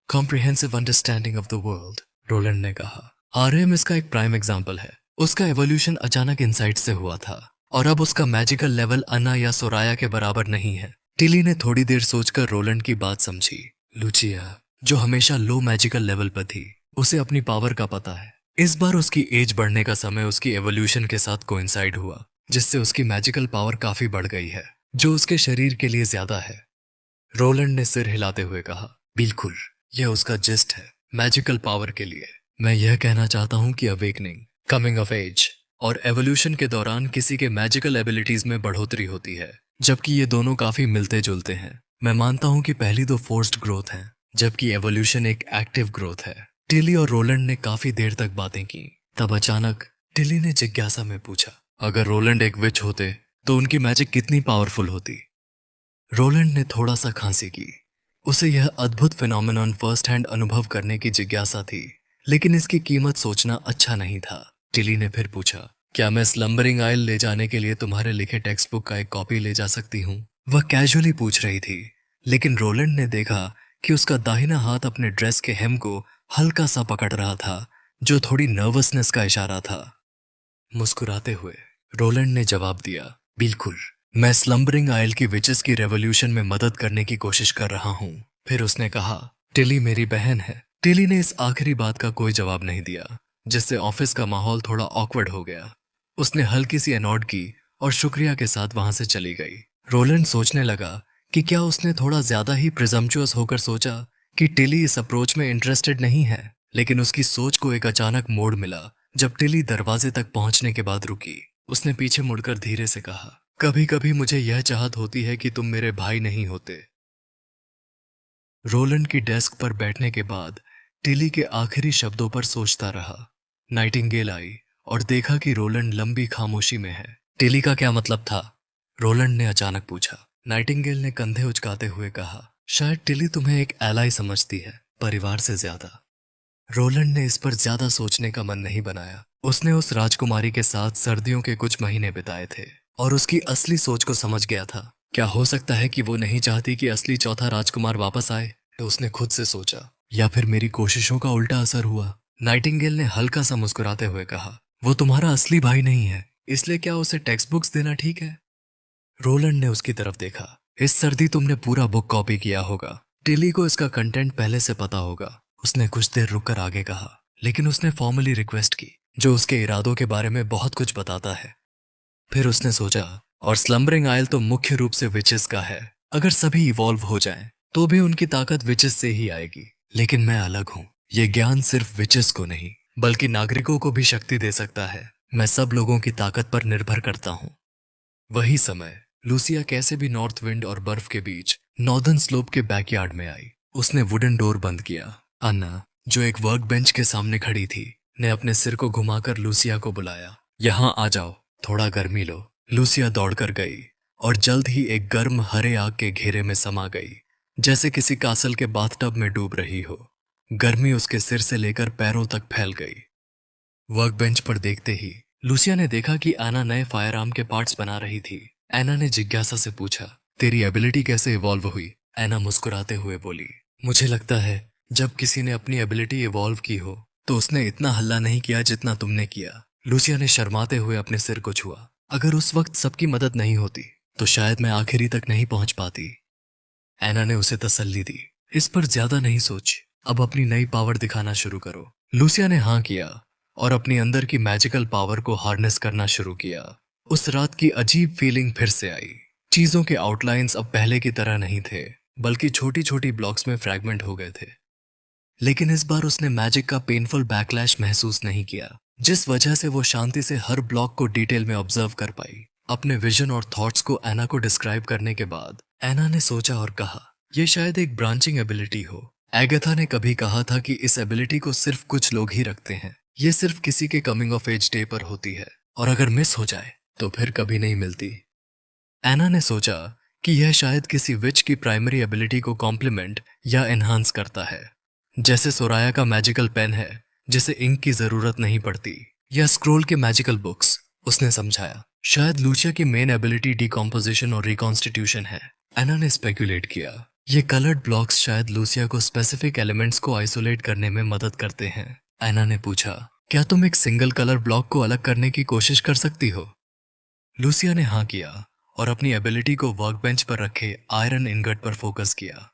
Comprehensive understanding of the world, Roland ने कहा। आरएम इसका एक प्राइम एग्जाम्पल है। उसका एवोल्यूशन अचानक इनसाइट से हुआ था और अब उसका मैजिकल लेवल अन्ना या सोराया के बराबर नहीं है। टिली ने थोड़ी देर सोचकर रोलैंड की बात समझी। लूचिया, जो हमेशा लो मैजिकल लेवल पर थी, उसे अपनी पावर का पता है। इस बार उसकी एज बढ़ने का समय उसकी एवोल्यूशन के साथ कोइंसाइड हुआ, जिससे उसकी मैजिकल पावर काफी बढ़ गई है, जो उसके शरीर के लिए ज्यादा है। रोलैंड ने सिर हिलाते हुए कहा, बिल्कुल, यह उसका जिस्ट है मैजिकल पावर के लिए। मैं यह कहना चाहता हूं कि अवेकनिंग, कमिंग ऑफ एज और एवोल्यूशन के दौरान किसी के मैजिकल एबिलिटीज में बढ़ोतरी होती है, जबकि ये दोनों काफी मिलते जुलते हैं। मैं मानता हूं कि पहली दो फोर्स्ड ग्रोथ है, जबकि एवोल्यूशन एक एक्टिव ग्रोथ है। टिली और रोलैंड ने काफी देर तक बातें की। तब अचानक टिली ने जिज्ञासा में पूछा, अगर रोलैंड एक विच होते तो उनकी मैजिक कितनी पावरफुल होती? रोलैंड ने थोड़ा सा खांसी की। उसे यह अद्भुत फिनोमेनॉन फर्स्ट हैंड अनुभव करने की जिज्ञासा थी, लेकिन इसकी कीमत सोचना अच्छा नहीं था। टिली ने फिर पूछा, क्या मैं स्लम्बरिंग आइल ले जाने के लिए तुम्हारे लिखे टेक्स्ट बुक का एक कॉपी ले जा सकती हूँ? वह कैजुअली पूछ रही थी, लेकिन रोलैंड ने देखा कि उसका दाहिना हाथ अपने ड्रेस के हेम को हल्का सा पकड़ रहा था, जो थोड़ी नर्वसनेस का इशारा था। मुस्कुराते हुए रोलैंड ने जवाब दिया, बिल्कुल, मैं स्लम्बरिंग आइल की विचेस की रेवोल्यूशन में मदद करने की कोशिश कर रहा हूँ। फिर उसने कहा, टिली मेरी बहन है। टिली ने इस आखिरी बात का कोई जवाब नहीं दिया, जिससे ऑफिस का माहौल थोड़ा ऑकवर्ड हो गया। उसने हल्की सी नॉड की और शुक्रिया के साथ वहां से चली गई। रोलैंड सोचने लगा कि क्या उसने थोड़ा ज्यादा ही प्रिजम्पचुअस होकर सोचा कि टिली इस अप्रोच में इंटरेस्टेड नहीं है। लेकिन उसकी सोच को एक अचानक मोड़ मिला जब टिली दरवाजे तक पहुंचने के बाद रुकी। उसने पीछे मुड़कर धीरे से कहा, कभी कभी मुझे यह चाहत होती है कि तुम मेरे भाई नहीं होते। रोलैंड की डेस्क पर बैठने के बाद टिली के आखिरी शब्दों पर सोचता रहा। नाइटिंगेल आई और देखा कि रोलैंड लंबी खामोशी में है। टिली का क्या मतलब था? रोलैंड ने अचानक पूछा। नाइटिंगेल ने कंधे उचकाते हुए कहा, शायद टिली तुम्हें एक एलाई समझती है, परिवार से ज्यादा। रोलैंड ने इस पर ज्यादा सोचने का मन नहीं बनाया। उसने उस राजकुमारी के साथ सर्दियों के कुछ महीने बिताए थे और उसकी असली सोच को समझ गया था। क्या हो सकता है कि वो नहीं चाहती कि असली चौथा राजकुमार वापस आए? तो उसने खुद से सोचा, या फिर मेरी कोशिशों का उल्टा असर हुआ। नाइटिंगेल ने हल्का सा मुस्कुराते हुए कहा, वो तुम्हारा असली भाई नहीं है, इसलिए क्या उसे टेक्स्ट बुक्स देना ठीक है? रोलैंड ने उसकी तरफ देखा। इस सर्दी तुमने पूरा बुक कॉपी किया होगा। टिली को इसका कंटेंट पहले से पता होगा। उसने कुछ देर रुककर आगे कहा, लेकिन उसने फॉर्मली रिक्वेस्ट की, जो उसके इरादों के बारे में बहुत कुछ बताता है। फिर उसने सोचा, और स्लम्बरिंग आयल तो मुख्य रूप से विचेस का है। अगर सभी इवॉल्व हो जाएं, तो भी उनकी ताकत विचेस से ही आएगी। लेकिन मैं अलग हूँ। ये ज्ञान सिर्फ विचेस को नहीं, बल्कि नागरिकों को भी शक्ति दे सकता है। मैं सब लोगों की ताकत पर निर्भर करता हूँ। वही समय लूसिया कैसे भी नॉर्थ विंड और बर्फ के बीच नॉर्दर्न स्लोप के बैकयार्ड में आई। उसने वुडन डोर बंद किया। अन्ना, जो एक वर्क बेंच के सामने खड़ी थी, ने अपने सिर को घुमाकर लूसिया को बुलाया। यहाँ आ जाओ, थोड़ा गर्मी लो। लूसिया दौड़कर गई और जल्द ही एक गर्म हरे आग के घेरे में समा गई, जैसे किसी कासल के बाथटब में डूब रही हो। गर्मी उसके सिर से लेकर पैरों तक फैल गई। वर्क बेंच पर देखते ही लूसिया ने देखा कि एना नए फायर आर्म के पार्ट्स बना रही थी। एना ने जिज्ञासा से पूछा, तेरी एबिलिटी कैसे इवॉल्व हुई? एना मुस्कुराते हुए बोली, मुझे लगता है जब किसी ने अपनी एबिलिटी इवॉल्व की हो तो उसने इतना हल्ला नहीं किया जितना तुमने किया। लूसिया ने शर्माते हुए अपने सिर को छुआ। अगर उस वक्त सबकी मदद नहीं होती तो शायद मैं आखिरी तक नहीं पहुंच पाती। एना ने उसे तसल्ली दी, इस पर ज्यादा नहीं सोच, अब अपनी नई पावर दिखाना शुरू करो। लूसिया ने हाँ किया और अपनी अंदर की मैजिकल पावर को हार्नेस करना शुरू किया। उस रात की अजीब फीलिंग फिर से आई। चीजों के आउटलाइंस अब पहले की तरह नहीं थे, बल्कि छोटी छोटी ब्लॉक्स में फ्रैगमेंट हो गए थे। लेकिन इस बार उसने मैजिक का पेनफुल बैकलैश महसूस नहीं किया, जिस वजह से वो शांति से हर ब्लॉक को डिटेल में ऑब्जर्व कर पाई। अपने विजन और थॉट्स को एना को डिस्क्राइब करने के बाद एना ने सोचा और कहा, यह शायद एक ब्रांचिंग एबिलिटी हो। एगाथा ने कभी कहा था कि इस एबिलिटी को सिर्फ कुछ लोग ही रखते हैं। ये सिर्फ किसी के कमिंग ऑफ एज डे पर होती है, और अगर मिस हो जाए तो फिर कभी नहीं मिलती। एना ने सोचा कि यह शायद किसी विच की प्राइमरी एबिलिटी को कॉम्प्लीमेंट या एनहांस करता है, जैसे सोराया का मैजिकल पेन है जिसे इंक की जरूरत नहीं पड़ती, या स्क्रोल के मैजिकल बुक्स। उसने समझाया, शायद लूसिया की मेन एबिलिटी डिकॉम्पोजिशन और रिकॉन्स्टिट्यूशन है। एना ने स्पेकुलेट किया, ये कलर्ड ब्लॉक्स शायद लूसिया को स्पेसिफिक एलिमेंट्स को आइसोलेट करने में मदद करते हैं। एना ने पूछा, क्या तुम एक सिंगल कलर ब्लॉक को अलग करने की कोशिश कर सकती हो? लूसिया ने हाँ किया और अपनी एबिलिटी को वर्कबेंच पर रखे आयरन इनगट पर फोकस किया।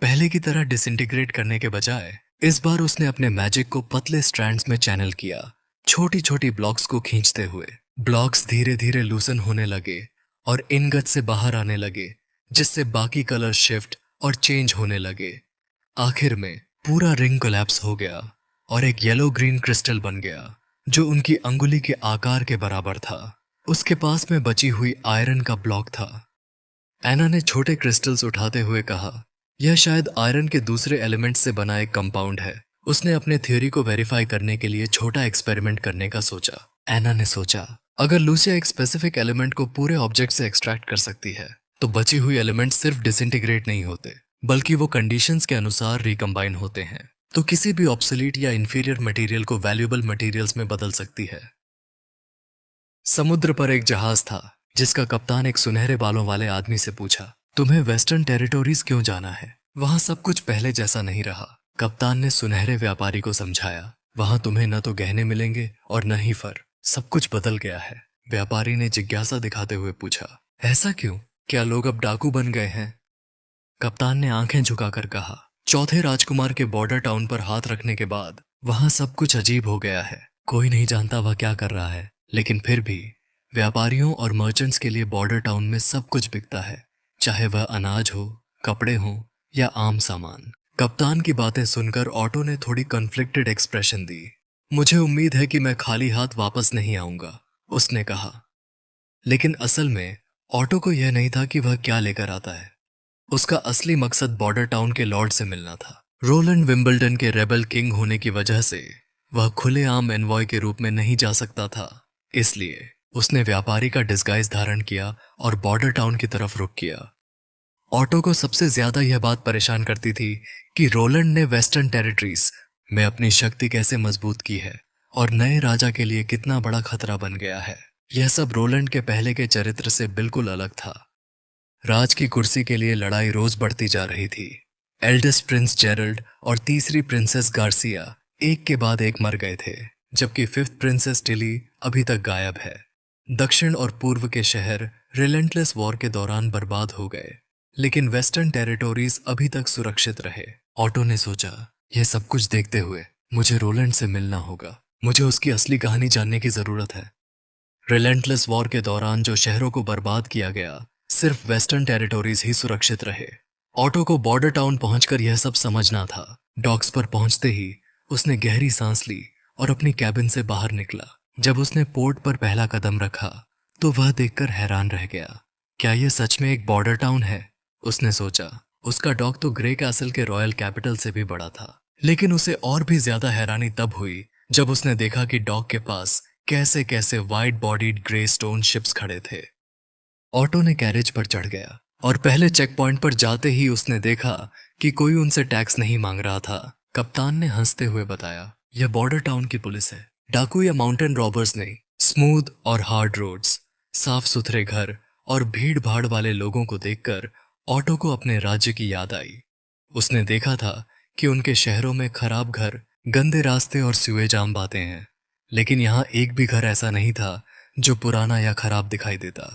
पहले की तरह डिसइंटीग्रेट करने के बजाय इस बार उसने अपने मैजिक को पतले स्ट्रैंड्स में चैनल किया, छोटी छोटी ब्लॉक्स को खींचते हुए। ब्लॉक्स धीरे धीरे लूसन होने लगे और इनगट से बाहर आने लगे, जिससे बाकी कलर शिफ्ट और चेंज होने लगे। आखिर में पूरा रिंग कोलैप्स हो गया और एक येलो ग्रीन क्रिस्टल बन गया, जो उनकी अंगुली के आकार के बराबर था। उसके पास में बची हुई आयरन का ब्लॉक था। एना ने छोटे क्रिस्टल्स उठाते हुए कहा, यह शायद आयरन के दूसरे एलिमेंट से बना एक कंपाउंड है। उसने अपने थ्योरी को वेरीफाई करने के लिए छोटा एक्सपेरिमेंट करने का सोचा। एना ने सोचा, अगर लूसिया एक स्पेसिफिक एलिमेंट को पूरे ऑब्जेक्ट से एक्सट्रैक्ट कर सकती है, तो बची हुई एलिमेंट सिर्फ डिसइंटीग्रेट नहीं होते, बल्कि वो कंडीशंस के अनुसार रिकम्बाइन होते हैं, तो किसी भी ऑब्सोलीट या इंफीरियर मटेरियल को वैल्यूएबल मटेरियल्स में बदल सकती है। समुद्र पर एक जहाज था जिसका कप्तान एक सुनहरे बालों वाले आदमी से पूछा, तुम्हें वेस्टर्न टेरिटोरीज क्यों जाना है? वहां सब कुछ पहले जैसा नहीं रहा। कप्तान ने सुनहरे व्यापारी को समझाया, वहां तुम्हें न तो गहने मिलेंगे और न ही फर, सब कुछ बदल गया है। व्यापारी ने जिज्ञासा दिखाते हुए पूछा, ऐसा क्यों? क्या लोग अब डाकू बन गए हैं? कप्तान ने आंखें झुकाकर कहा, चौथे राजकुमार के बॉर्डर टाउन पर हाथ रखने के बाद वहां सब कुछ अजीब हो गया है। कोई नहीं जानता वह क्या कर रहा है, लेकिन फिर भी व्यापारियों और मर्चेंट्स के लिए बॉर्डर टाउन में सब कुछ बिकता है, चाहे वह अनाज हो, कपड़े हो या आम सामान। कप्तान की बातें सुनकर ऑटो ने थोड़ी कन्फ्लिक्टेड एक्सप्रेशन दी। मुझे उम्मीद है कि मैं खाली हाथ वापस नहीं आऊंगा, उसने कहा। लेकिन असल में ऑटो को यह नहीं था कि वह क्या लेकर आता है। उसका असली मकसद बॉर्डर टाउन के लॉर्ड से मिलना था। रोलैंड विंबलडन के रेबल किंग होने की वजह से वह खुलेआम एनवॉय के रूप में नहीं जा सकता था, इसलिए उसने व्यापारी का डिस्गाइज धारण किया और बॉर्डर टाउन की तरफ रुख किया। ऑटो को सबसे ज्यादा यह बात परेशान करती थी कि रोलैंड ने वेस्टर्न टेरिटरीज में अपनी शक्ति कैसे मजबूत की है और नए राजा के लिए कितना बड़ा खतरा बन गया है। यह सब रोलैंड के पहले के चरित्र से बिल्कुल अलग था। राज की कुर्सी के लिए लड़ाई रोज बढ़ती जा रही थी। एल्डेस्ट प्रिंस जेरल्ड और तीसरी प्रिंसेस गार्सिया एक के बाद एक मर गए थे, जबकि फिफ्थ प्रिंसेस टिली अभी तक गायब है। दक्षिण और पूर्व के शहर रिलेंटलेस वॉर के दौरान बर्बाद हो गए, लेकिन वेस्टर्न टेरिटोरीज अभी तक सुरक्षित रहे। ऑटो ने सोचा, यह सब कुछ देखते हुए मुझे रोलैंड से मिलना होगा। मुझे उसकी असली कहानी जानने की जरूरत है। रिलेंटलेस वॉर के दौरान जो शहरों को बर्बाद किया गया, सिर्फ वेस्टर्न टेरिटोरीज ही सुरक्षित रहे। ऑटो को बॉर्डर टाउन पहुंचकर यह सब समझना था। डॉक्स पर पहुंचते ही उसने गहरी सांस ली और अपनी कैबिन से बाहर निकला। जब उसने पोर्ट पर पहला कदम रखा तो वह देखकर हैरान रह गया। क्या यह सच में एक बॉर्डर टाउन है? उसने सोचा। उसका डॉक तो ग्रे कैसल के रॉयल कैपिटल से भी बड़ा था। लेकिन उसे और भी ज्यादा हैरानी तब हुई जब उसने देखा कि डॉक के पास कैसे कैसे white bodied grey stone ships खड़े थे। ऑटो ने कैरेज पर चढ़ गया और पहले चेक पॉइंट पर जाते ही उसने देखा कि कोई उनसे टैक्स नहीं मांग रहा था। कप्तान ने हंसते हुए बताया, यह बॉर्डर टाउन की पुलिस है। डाकू या माउंटेन रॉबर्स नहीं। स्मूथ और हार्ड रोड्स, साफ सुथरे घर और भीड़ भाड़ वाले लोगों को देखकर ऑटो को अपने राज्य की याद आई। उसने देखा था कि उनके शहरों में खराब घर, गंदे रास्ते और सीवेज आम बातें हैं, लेकिन यहाँ एक भी घर ऐसा नहीं था जो पुराना या खराब दिखाई देता।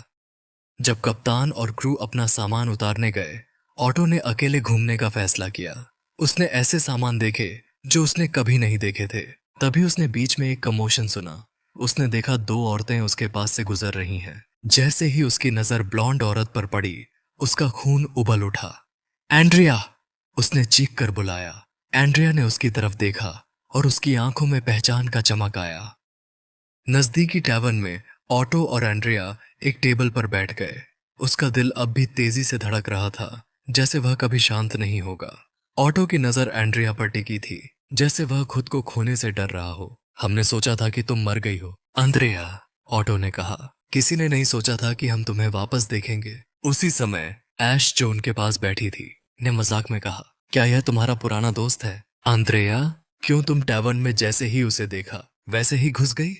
जब कप्तान और क्रू अपना सामान उतारने गए, ऑटो ने अकेले घूमने का फैसला किया। उसने ऐसे सामान देखे जो उसने कभी नहीं देखे थे। तभी उसने बीच में एक कमोशन सुना। उसने देखा दो औरतें उसके पास से गुजर रही हैं। जैसे ही उसकी नजर ब्लॉन्ड औरत पर पड़ी, उसका खून उबल उठा। एंड्रिया! उसने चीख कर बुलाया। एंड्रिया ने उसकी तरफ देखा और उसकी आंखों में पहचान का चमक आया। नजदीकी टैवर्न में ऑटो और एंड्रिया एक टेबल पर बैठ गए। उसका दिल अब भी तेजी से धड़क रहा था, जैसे वह कभी शांत नहीं होगा। ऑटो की नजर एंड्रिया पर टिकी थी, जैसे वह खुद को खोने से डर रहा हो। हमने सोचा था कि तुम मर गई हो, अंद्रेया, ऑटो ने कहा। किसी ने नहीं सोचा था कि हम तुम्हें वापस देखेंगे। उसी समय ऐश, जो उनके पास बैठी थी, ने मजाक में कहा, क्या यह तुम्हारा पुराना दोस्त है? अंद्रेया, क्यों तुम टैवर्न में जैसे ही उसे देखा वैसे ही घुस गई?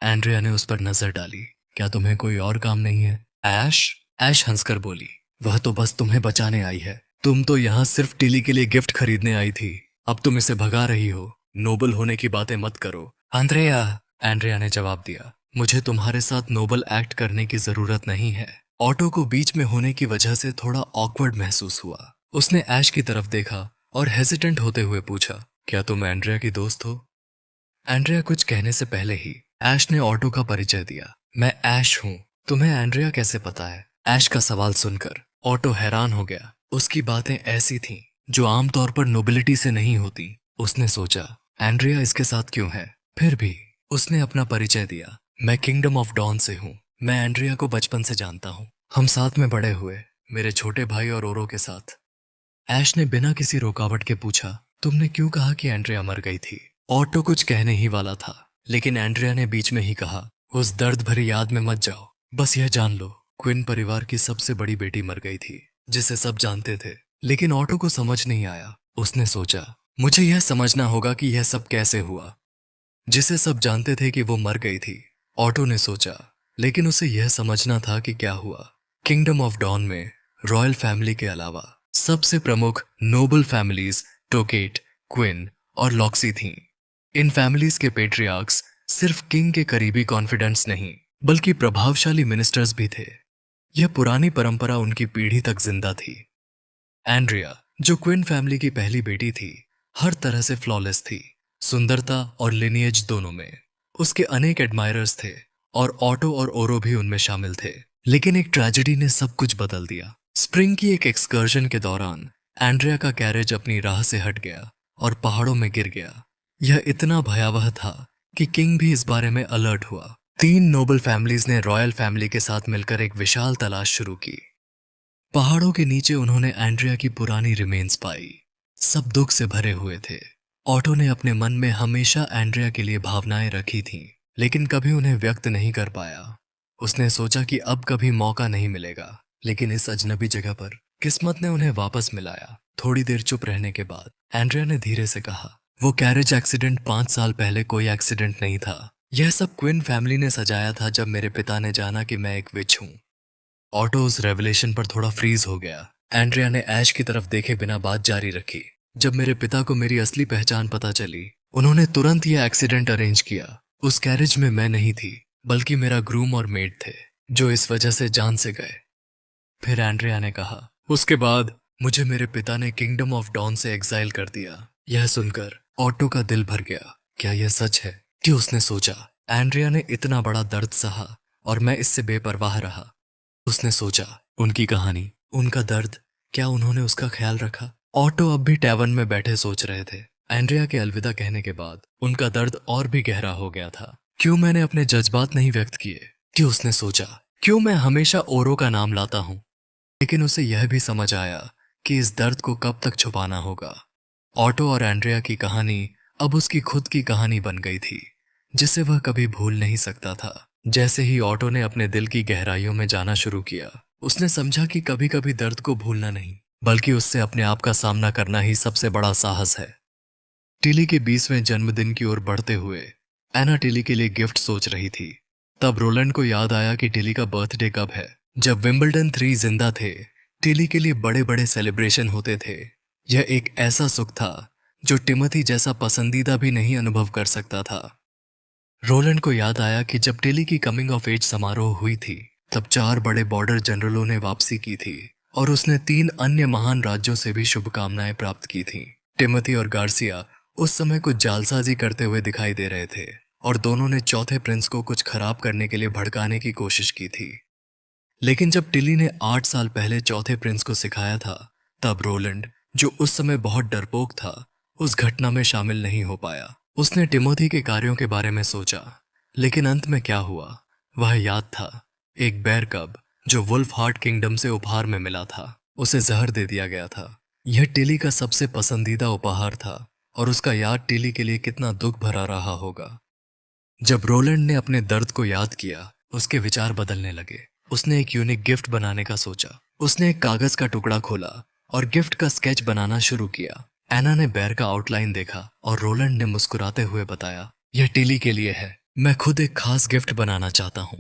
एंड्रिया ने उस पर नजर डाली। क्या तुम्हें कोई और काम नहीं है? ऐश ऐश हंसकर बोली, वह तो बस तुम्हें बचाने आई है। तुम तो यहाँ सिर्फ टिली के लिए गिफ्ट खरीदने आई थी, अब तुम इसे भगा रही हो। नोबल होने की बातें मत करो। एंड्रिया, एंड्रिया ने जवाब दिया, मुझे तुम्हारे साथ नोबल एक्ट करने की जरूरत नहीं है। ऑटो को बीच में होने की वजह से थोड़ा ऑकवर्ड महसूस हुआ। उसने ऐश की तरफ देखा और हेजिटेंट होते हुए पूछा, क्या तुम एंड्रिया की दोस्त हो? एंड्रिया कुछ कहने से पहले ही ऐश ने ऑटो का परिचय दिया। मैं ऐश हूँ। तुम्हें एंड्रिया कैसे पता है? ऐश का सवाल सुनकर ऑटो हैरान हो गया। उसकी बातें ऐसी थीं जो आमतौर पर नोबिलिटी से नहीं होती। उसने सोचा, एंड्रिया इसके साथ क्यों है? फिर भी उसने अपना परिचय दिया। मैं किंगडम ऑफ डॉन से हूँ। मैं एंड्रिया को बचपन से जानता हूँ। हम साथ में बड़े हुए, मेरे छोटे भाई और ओरो के साथ। ऐश ने बिना किसी रुकावट के पूछा, तुमने क्यों कहा कि एंड्रिया मर गई थी? ऑटो कुछ कहने ही वाला था, लेकिन एंड्रिया ने बीच में ही कहा, उस दर्द भरी याद में मत जाओ। बस यह जान लो, क्विन परिवार की सबसे बड़ी बेटी मर गई थी, जिसे सब जानते थे। लेकिन ऑटो को समझ नहीं आया। उसने सोचा, मुझे यह समझना होगा कि यह सब कैसे हुआ, जिसे सब जानते थे कि वो मर गई थी। ऑटो ने सोचा, लेकिन उसे यह समझना था कि क्या हुआ। किंगडम ऑफ डॉन में रॉयल फैमिली के अलावा सबसे प्रमुख नोबल फैमिलीज टोकेट, क्विन और लॉक्सी थीं। इन फैमिलीज के पेट्रियार्क्स सिर्फ किंग के करीबी कॉन्फिडेंट्स नहीं, बल्कि प्रभावशाली मिनिस्टर्स भी थे। यह पुरानी परंपरा उनकी पीढ़ी तक जिंदा थी। एंड्रिया, जो क्विन फैमिली की पहली बेटी थी, हर तरह से फ्लॉलेस थी, सुंदरता और लिनिएज दोनों में। उसके अनेक एडमायरर्स थे और ऑटो और ओरो भी उनमें शामिल थे। लेकिन एक ट्रेजेडी ने सब कुछ बदल दिया। स्प्रिंग की एक एक्सकर्शन के दौरान एंड्रिया का कैरेज अपनी राह से हट गया और पहाड़ों में गिर गया। यह इतना भयावह था कि किंग भी इस बारे में अलर्ट हुआ। 3 नोबल फैमिलीज ने रॉयल फैमिली के साथ मिलकर एक विशाल तलाश शुरू की। पहाड़ों के नीचे उन्होंने एंड्रिया की पुरानी रिमेन्स पाई। सब दुख से भरे हुए थे। ऑटो ने अपने मन में हमेशा एंड्रिया के लिए भावनाएं रखी थीं, लेकिन कभी उन्हें व्यक्त नहीं कर पाया। उसने सोचा कि अब कभी मौका नहीं मिलेगा, लेकिन इस अजनबी जगह पर किस्मत ने उन्हें वापस मिलाया। थोड़ी देर चुप रहने के बाद एंड्रिया ने धीरे से कहा, वो कैरेज एक्सीडेंट 5 साल पहले कोई एक्सीडेंट नहीं था। यह सब क्विन फैमिली ने सजाया था जब मेरे पिता ने जाना कि मैं एक विच हूँ। ऑटो उस रेवलेशन पर थोड़ा फ्रीज हो गया। एंड्रिया ने ऐश की तरफ देखे बिना बात जारी रखी। जब मेरे पिता को मेरी असली पहचान पता चली, उन्होंने तुरंत यह एक्सीडेंट अरेंज किया। उस कैरेज में मैं नहीं थी, बल्कि मेरा ग्रूम और मेड थे, जो इस वजह से जान से गए। फिर एंड्रिया ने कहा, उसके बाद मुझे मेरे पिता ने किंगडम ऑफ डॉन से एग्जाइल कर दिया। यह सुनकर ऑटो का दिल भर गया। क्या यह सच है? कि उसने सोचा एंड्रिया ने इतना बड़ा दर्द सहा और मैं इससे बेपरवाह रहा। उसने सोचा उनकी कहानी, उनका दर्द, क्या उन्होंने उसका ख्याल रखा? ऑटो अब भी टैवर्न में बैठे सोच रहे थे। एंड्रिया के अलविदा कहने के बाद उनका दर्द और भी गहरा हो गया था। क्यों मैंने अपने जज्बात नहीं व्यक्त किए? कि उसने सोचा क्यों मैं हमेशा ओरो का नाम लाता हूं? लेकिन उसे यह भी समझ आया कि इस दर्द को कब तक छुपाना होगा। ऑटो और एंड्रिया की कहानी अब उसकी खुद की कहानी बन गई थी, जिसे वह कभी भूल नहीं सकता था। जैसे ही ऑटो ने अपने दिल की गहराइयों में जाना शुरू किया, उसने समझा कि कभी कभी दर्द को भूलना नहीं, बल्कि उससे अपने आप का सामना करना ही सबसे बड़ा साहस है। टिली के 20वें जन्मदिन की ओर बढ़ते हुए एना टिली के लिए गिफ्ट सोच रही थी। तब रोलैंड को याद आया कि टिली का बर्थडे कब है। जब विंबलडन 3 जिंदा थे, टिली के लिए बड़े बड़े सेलिब्रेशन होते थे। यह एक ऐसा सुख था जो टिमोथी जैसा पसंदीदा भी नहीं अनुभव कर सकता था। रोलैंड को याद आया कि जब टिली की कमिंग ऑफ एज समारोह हुई थी, तब 4 बड़े बॉर्डर जनरलों ने वापसी की थी और उसने 3 अन्य महान राज्यों से भी शुभकामनाएं प्राप्त की थीं। टिमोथी और गार्सिया उस समय कुछ जालसाजी करते हुए दिखाई दे रहे थे और दोनों ने चौथे प्रिंस को कुछ खराब करने के लिए भड़काने की कोशिश की थी। लेकिन जब टिली ने 8 साल पहले चौथे प्रिंस को सिखाया था, तब रोलैंड, जो उस समय बहुत डरपोक था, उस घटना में शामिल नहीं हो पाया। उसने टिमोथी के कार्यों के बारे में सोचा, लेकिन अंत में क्या हुआ वह याद था। एक बेर कब जो वुल्फ हार्ट किंगडम से उपहार में मिला था, उसे जहर दे दिया गया था। यह टिली का सबसे पसंदीदा उपहार था और उसका याद टिली के लिए कितना दुख भरा रहा होगा। जब रोलैंड ने अपने दर्द को याद किया, उसके विचार बदलने लगे। उसने एक यूनिक गिफ्ट बनाने का सोचा। उसने एक कागज का टुकड़ा खोला और गिफ्ट का स्केच बनाना शुरू किया। एना ने बेर का आउटलाइन देखा और रोलैंड ने मुस्कुराते हुए बताया, यह टिली के लिए है। मैं खुद एक खास गिफ्ट बनाना चाहता हूँ।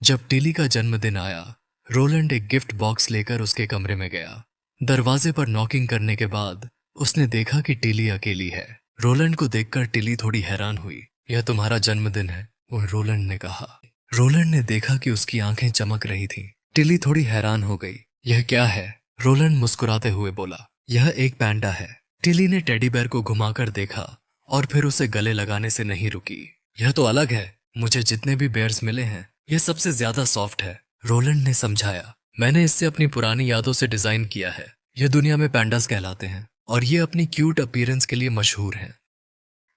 जब टिली का जन्मदिन आया, रोलैंड एक गिफ्ट बॉक्स लेकर उसके कमरे में गया। दरवाजे पर नॉकिंग करने के बाद उसने देखा कि टिली अकेली है। रोलैंड को देखकर टिली थोड़ी हैरान हुई। यह तुम्हारा जन्मदिन है, वो रोलैंड ने कहा। रोलैंड ने देखा कि उसकी आंखें चमक रही थीं। टिली थोड़ी हैरान हो गई। यह क्या है? रोलैंड मुस्कुराते हुए बोला, यह एक पैंडा है। टिली ने टेडी बेयर को घुमाकर देखा और फिर उसे गले लगाने से नहीं रुकी। यह तो अलग है। मुझे जितने भी बेयर्स मिले हैं, यह सबसे ज्यादा सॉफ्ट है, रोलैंड ने समझाया। मैंने इससे अपनी पुरानी यादों से डिजाइन किया है। यह दुनिया में पैंडास कहलाते हैं और ये अपनी क्यूट अपीयरेंस के लिए मशहूर हैं।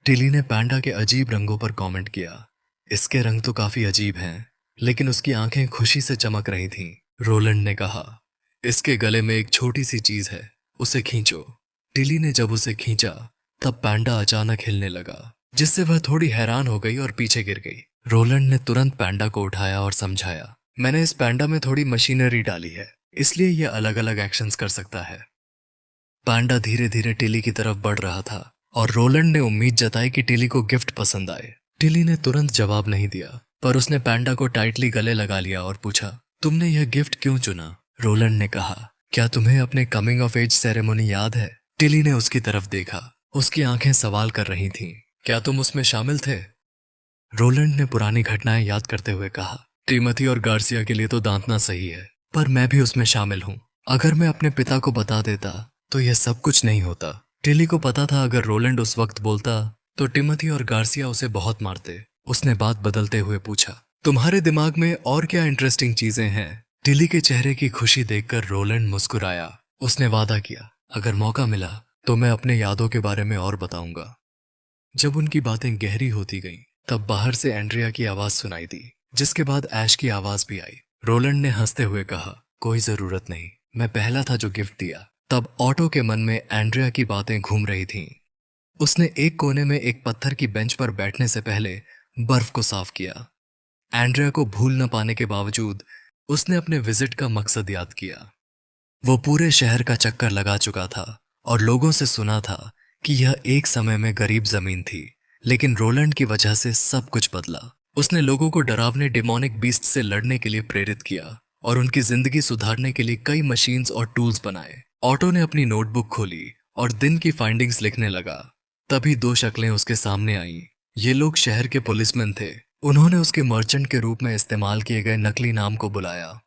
टिली ने पैंडा के अजीब रंगों पर कमेंट किया। इसके रंग तो काफी अजीब हैं, लेकिन उसकी आंखें खुशी से चमक रही थीं। रोलैंड ने कहा, इसके गले में एक छोटी सी चीज है, उसे खींचो। टिली ने जब उसे खींचा, तब पैंडा अचानक हिलने लगा, जिससे वह थोड़ी हैरान हो गई और पीछे गिर गई। रोलैंड ने तुरंत पैंडा को उठाया और समझाया, मैंने इस पैंडा में थोड़ी मशीनरी डाली है, इसलिए यह अलग अलग एक्शंस कर सकता है। पैंडा धीरे धीरे टिली की तरफ बढ़ रहा था और रोलैंड ने उम्मीद जताई कि टिली को गिफ्ट पसंद आए। टिली ने तुरंत जवाब नहीं दिया, पर उसने पैंडा को टाइटली गले लगा लिया और पूछा, तुमने यह गिफ्ट क्यों चुना? रोलैंड ने कहा, क्या तुम्हें अपने कमिंग ऑफ एज सेरेमनी याद है? टिली ने उसकी तरफ देखा। उसकी आंखें सवाल कर रही थीं, क्या तुम उसमें शामिल थे? रोलैंड ने पुरानी घटनाएं याद करते हुए कहा, टिमोथी और गार्सिया के लिए तो दांतना सही है, पर मैं भी उसमें शामिल हूँ। अगर मैं अपने पिता को बता देता तो यह सब कुछ नहीं होता। टिली को पता था अगर रोलैंड उस वक्त बोलता तो टिमोथी और गार्सिया उसे बहुत मारते। उसने बात बदलते हुए पूछा, तुम्हारे दिमाग में और क्या इंटरेस्टिंग चीजें हैं? टिली के चेहरे की खुशी देखकर रोलैंड मुस्कुराया। उसने वादा किया, अगर मौका मिला तो मैं अपने यादों के बारे में और बताऊंगा। जब उनकी बातें गहरी होती गईं, तब बाहर से एंड्रिया की आवाज सुनाई दी, जिसके बाद ऐश की आवाज भी आई। रोलैंड ने हंसते हुए कहा, कोई जरूरत नहीं, मैं पहला था जो गिफ्ट दिया। तब ऑटो के मन में एंड्रिया की बातें घूम रही थीं। उसने एक कोने में एक पत्थर की बेंच पर बैठने से पहले बर्फ को साफ किया। एंड्रिया को भूल न पाने के बावजूद उसने अपने विजिट का मकसद याद किया। वो पूरे शहर का चक्कर लगा चुका था और लोगों से सुना था कि यह एक समय में गरीब जमीन थी, लेकिन रोलैंड की वजह से सब कुछ बदला। उसने लोगों को डरावने डिमोनिक बीस्ट से लड़ने के लिए प्रेरित किया और उनकी जिंदगी सुधारने के लिए कई मशीन्स और टूल्स बनाए। ऑटो ने अपनी नोटबुक खोली और दिन की फाइंडिंग्स लिखने लगा। तभी 2 शक्लें उसके सामने आईं। ये लोग शहर के पुलिसमैन थे। उन्होंने उसके मर्चेंट के रूप में इस्तेमाल किए गए नकली नाम को बुलाया।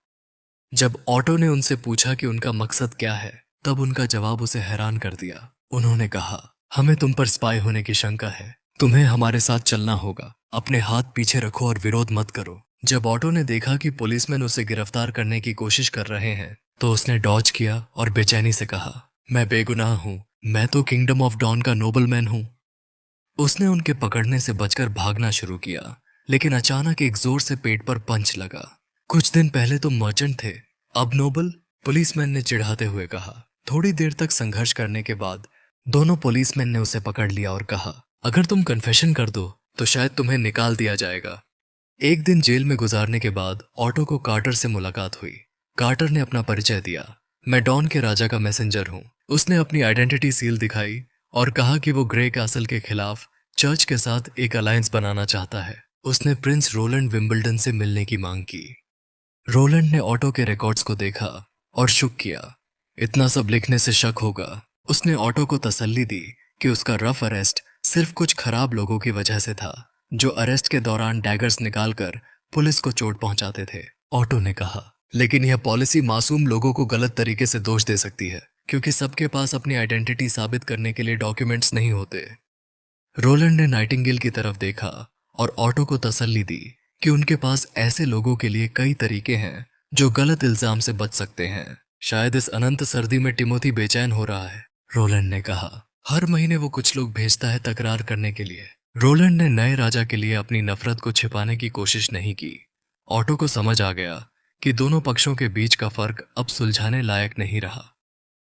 जब ऑटो ने उनसे पूछा कि उनका मकसद क्या है, तब उनका जवाब उसे हैरान कर दिया। उन्होंने कहा, हमें तुम पर स्पाई होने की शंका है। तुम्हें हमारे साथ चलना होगा। अपने हाथ पीछे रखो और विरोध मत करो। जब ऑटो ने देखा कि पुलिसमैन उसे गिरफ्तार करने की कोशिश कर रहे हैं, तो उसने डॉज किया और बेचैनी से कहा, मैं बेगुनाह हूं। मैं तो किंगडम ऑफ डॉन का नोबलमैन हूं। उसने उनके पकड़ने से बचकर भागना शुरू किया, लेकिन अचानक एक जोर से पेट पर पंच लगा। कुछ दिन पहले तुम मर्चेंट थे, अब नोबल? पुलिसमैन ने चिढ़ाते हुए कहा। थोड़ी देर तक संघर्ष करने के बाद दोनों पुलिसमैन ने उसे पकड़ लिया और कहा, अगर तुम कन्फेशन कर दो तो शायद तुम्हें निकाल दिया जाएगा। एक दिन जेल में गुजारने के बाद ऑटो को कार्टर से मुलाकात हुई। कार्टर ने अपना परिचय दिया। मैं डॉन के राजा का मैसेंजर हूँ। उसने अपनी आइडेंटिटी सील दिखाई और कहा कि वो ग्रे कैसल के खिलाफ चर्च के साथ एक अलायंस बनाना चाहता है। उसने प्रिंस रोलैंड विंबलडन से मिलने की मांग की। रोलैंड ने ऑटो के रिकॉर्ड्स को देखा और शुक किया। इतना सब लिखने से शक होगा। उसने ऑटो को तसल्ली दी कि उसका रफ अरेस्ट सिर्फ कुछ खराब लोगों की वजह से था, जो अरेस्ट के दौरान डैगर्स निकालकर पुलिस को चोट पहुंचाते थे। ऑटो ने कहा, लेकिन यह पॉलिसी मासूम लोगों को गलत तरीके से दोष दे सकती है, क्योंकि सबके पास अपनी आइडेंटिटी साबित करने के लिए डॉक्यूमेंट्स नहीं होते। रोलैंड ने नाइटिंगेल की तरफ देखा और ऑटो को तसल्ली दी कि उनके पास ऐसे लोगों के लिए कई तरीके हैं जो गलत इल्जाम से बच सकते हैं। शायद इस अनंत सर्दी में टिमोथी बेचैन हो रहा है, रोलैंड ने कहा। हर महीने वो कुछ लोग भेजता है तकरार करने के लिए। रोलैंड ने नए राजा के लिए अपनी नफरत को छिपाने की कोशिश नहीं की। ऑटो को समझ आ गया कि दोनों पक्षों के बीच का फर्क अब सुलझाने लायक नहीं रहा।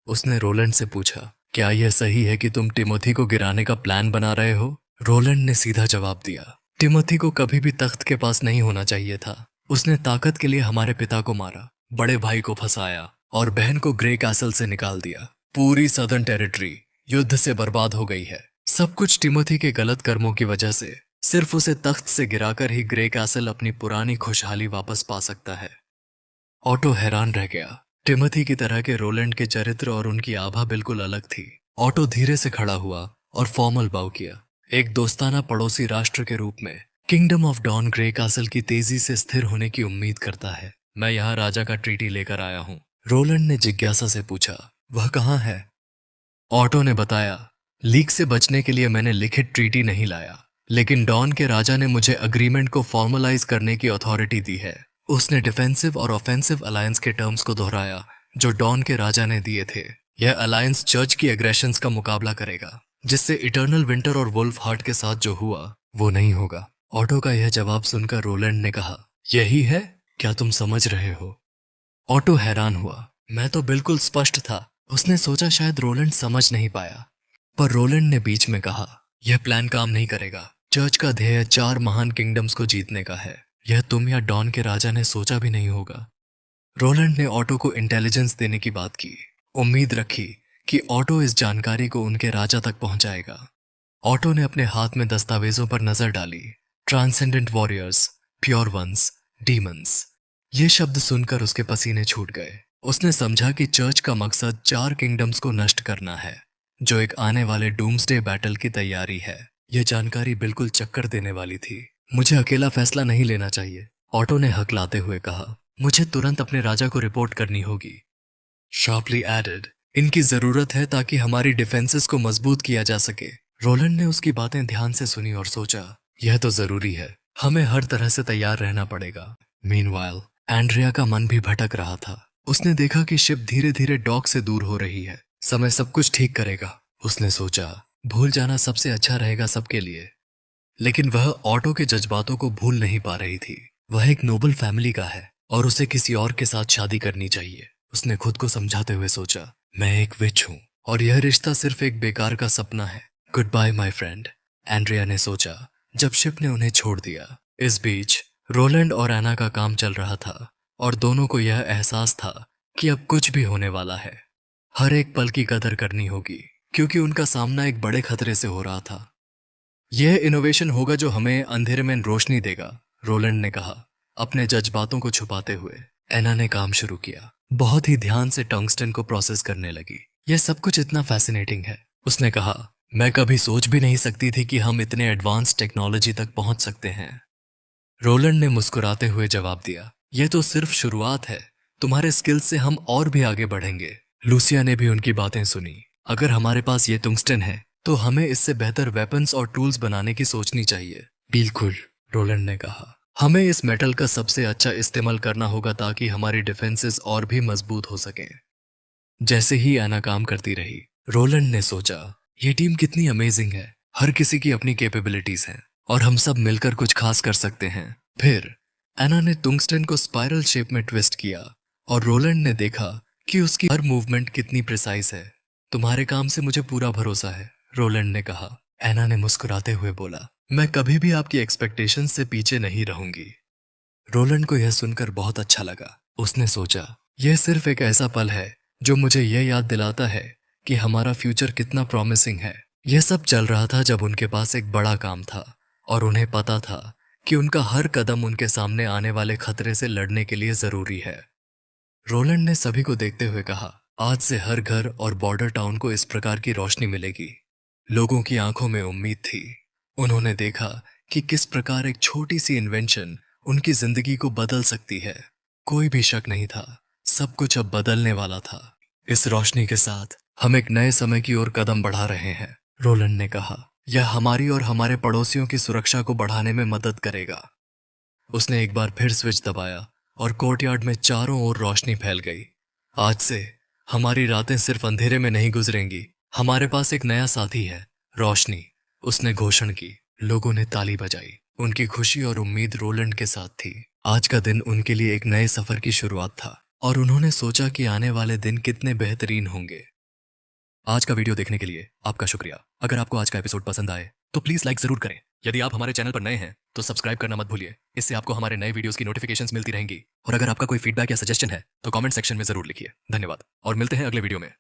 उसने रोलैंड से पूछा, क्या यह सही है कि तुम टिमोथी को गिराने का प्लान बना रहे हो? रोलैंड ने सीधा जवाब दिया, टिमोथी को कभी भी तख्त के पास नहीं होना चाहिए था। उसने ताकत के लिए हमारे पिता को मारा, बड़े भाई को फंसाया और बहन को ग्रे कैसल से निकाल दिया। पूरी सदर्न टेरिटरी युद्ध से बर्बाद हो गई है। सब कुछ टिमोथी के गलत कर्मों की वजह से। सिर्फ उसे तख्त से गिराकर ही ग्रे कैसल अपनी पुरानी खुशहाली वापस पा सकता है। ऑटो हैरान रह गया। टिमोथी की तरह के रोलैंड के चरित्र और उनकी आभा बिल्कुल अलग थी। ऑटो धीरे से खड़ा हुआ और फॉर्मल बाव किया। एक दोस्ताना पड़ोसी राष्ट्र के रूप में kingdom of Dawn Grey Castle की तेजी से स्थिर होने की उम्मीद करता है। मैं यहाँ राजा का ट्रीटी लेकर आया हूँ। रोलैंड ने जिज्ञासा से पूछा, वह कहाँ है? ऑटो ने बताया, लीक से बचने के लिए मैंने लिखित ट्रीटी नहीं लाया, लेकिन डॉन के राजा ने मुझे अग्रीमेंट को फॉर्मलाइज करने की अथॉरिटी दी है। उसने डिफेंसिव और ऑफेंसिव अलायंस के टर्म्स को दोहराया जो डॉन के राजा ने दिए थे। यह अलायंस चर्च की एग्रेशंस का मुकाबला करेगा, जिससे इटर्नल विंटर और वुल्फ हार्ट के साथ जो हुआ वो नहीं होगा। ऑटो का यह जवाब सुनकर रोलैंड ने कहा, यही है? क्या तुम समझ रहे हो? ऑटो हैरान हुआ। मैं तो बिल्कुल स्पष्ट था। उसने सोचा शायद रोलैंड समझ नहीं पाया, पर रोलैंड ने बीच में कहा, यह प्लान काम नहीं करेगा। चर्च का ध्येय 4 महान किंगडम्स को जीतने का है। यह तुम या डॉन के राजा ने सोचा भी नहीं होगा। रोलैंड ने ऑटो को इंटेलिजेंस देने की बात की, उम्मीद रखी कि ऑटो इस जानकारी को उनके राजा तक पहुंचाएगा। ऑटो ने अपने हाथ में दस्तावेजों पर नजर डाली। Transcendent warriors, pure ones, demons. ये शब्द सुनकर उसके पसीने छूट गए। उसने समझा कि चर्च का मकसद 4 किंगडम्स को नष्ट करना है, जो एक आने वाले डूम्सडे बैटल की तैयारी है। यह जानकारी बिल्कुल चक्कर देने वाली थी। मुझे अकेला फैसला नहीं लेना चाहिए, ऑटो ने हकलाते हुए कहा। मुझे तुरंत अपने राजा को रिपोर्ट करनी होगी। शार्पली एडेड, इनकी जरूरत है ताकि हमारी डिफेंसेस को मजबूत किया जा सके। रोलैंड ने उसकी बातें ध्यान से सुनी और सोचा, यह तो जरूरी है। हमें हर तरह से तैयार रहना पड़ेगा। मीनवाइल, एंड्रिया का मन भी भटक रहा था। उसने देखा कि शिप धीरे धीरे डॉक से दूर हो रही है। समय सब कुछ ठीक करेगा, उसने सोचा। भूल जाना सबसे अच्छा रहेगा सबके लिए। लेकिन वह ऑटो के जज्बातों को भूल नहीं पा रही थी। वह एक नोबल फैमिली का है और उसे किसी और के साथ शादी करनी चाहिए। उसने खुद को समझाते हुए सोचा, मैं एक विच हूं और यह रिश्ता सिर्फ एक बेकार का सपना है। Good bye my friend, Andrea ने सोचा जब शिप ने उन्हें छोड़ दिया। इस बीच रोलैंड और एना का काम चल रहा था और दोनों को यह एहसास था कि अब कुछ भी होने वाला है। हर एक पल की कदर करनी होगी, क्योंकि उनका सामना एक बड़े खतरे से हो रहा था। यह इनोवेशन होगा जो हमें अंधेरे में रोशनी देगा, रोलैंड ने कहा, अपने जज्बातों को छुपाते हुए। एना ने काम शुरू किया, बहुत ही ध्यान से टंगस्टन को प्रोसेस करने लगी। यह सब कुछ इतना फैसिनेटिंग है, उसने कहा। मैं कभी सोच भी नहीं सकती थी कि हम इतने एडवांस टेक्नोलॉजी तक पहुंच सकते हैं। रोलैंड ने मुस्कुराते हुए जवाब दिया, यह तो सिर्फ शुरुआत है। तुम्हारे स्किल्स से हम और भी आगे बढ़ेंगे। लूसिया ने भी उनकी बातें सुनी। अगर हमारे पास ये टंगस्टन है तो हमें इससे बेहतर वेपन्स और टूल्स बनाने की सोचनी चाहिए। बिल्कुल, रोलैंड ने कहा। हमें इस मेटल का सबसे अच्छा इस्तेमाल करना होगा ताकि हमारी डिफेंसेस और भी मजबूत हो सकें। जैसे ही एना काम करती रही, रोलैंड ने सोचा, ये टीम कितनी अमेजिंग है। हर किसी की अपनी कैपेबिलिटीज हैं और हम सब मिलकर कुछ खास कर सकते हैं। फिर एना ने टंगस्टन को स्पाइरल शेप में ट्विस्ट किया और रोलैंड ने देखा कि उसकी हर मूवमेंट कितनी प्रिसाइज है। तुम्हारे काम से मुझे पूरा भरोसा है, रोलैंड ने कहा। एना ने मुस्कुराते हुए बोला, मैं कभी भी आपकी एक्सपेक्टेशंस से पीछे नहीं रहूंगी। रोलैंड को यह सुनकर बहुत अच्छा लगा। उसने सोचा, यह सिर्फ एक ऐसा पल है जो मुझे यह याद दिलाता है कि हमारा फ्यूचर कितना प्रॉमिसिंग है। यह सब चल रहा था जब उनके पास एक बड़ा काम था और उन्हें पता था कि उनका हर कदम उनके सामने आने वाले खतरे से लड़ने के लिए जरूरी है। रोलैंड ने सभी को देखते हुए कहा, आज से हर घर और बॉर्डर टाउन को इस प्रकार की रोशनी मिलेगी। लोगों की आंखों में उम्मीद थी। उन्होंने देखा कि किस प्रकार एक छोटी सी इन्वेंशन उनकी जिंदगी को बदल सकती है। कोई भी शक नहीं था, सब कुछ अब बदलने वाला था। इस रोशनी के साथ हम एक नए समय की ओर कदम बढ़ा रहे हैं, रोलैंड ने कहा। यह हमारी और हमारे पड़ोसियों की सुरक्षा को बढ़ाने में मदद करेगा। उसने एक बार फिर स्विच दबाया और कोर्टयार्ड में चारों ओर रोशनी फैल गई। आज से हमारी रातें सिर्फ अंधेरे में नहीं गुजरेंगी। हमारे पास एक नया साथी है, रोशनी, उसने घोषणा की। लोगों ने ताली बजाई। उनकी खुशी और उम्मीद रोलैंड के साथ थी। आज का दिन उनके लिए एक नए सफर की शुरुआत था और उन्होंने सोचा कि आने वाले दिन कितने बेहतरीन होंगे। आज का वीडियो देखने के लिए आपका शुक्रिया। अगर आपको आज का एपिसोड पसंद आए तो प्लीज लाइक जरूर करें। यदि आप हमारे चैनल पर नए हैं तो सब्सक्राइब करना मत भूलिए। इससे आपको हमारे नए वीडियोस की नोटिफिकेशंस मिलती रहेंगी। और अगर आपका कोई फीडबैक या सजेशन है तो कमेंट सेक्शन में जरूर लिखिए। धन्यवाद और मिलते हैं अगले वीडियो में।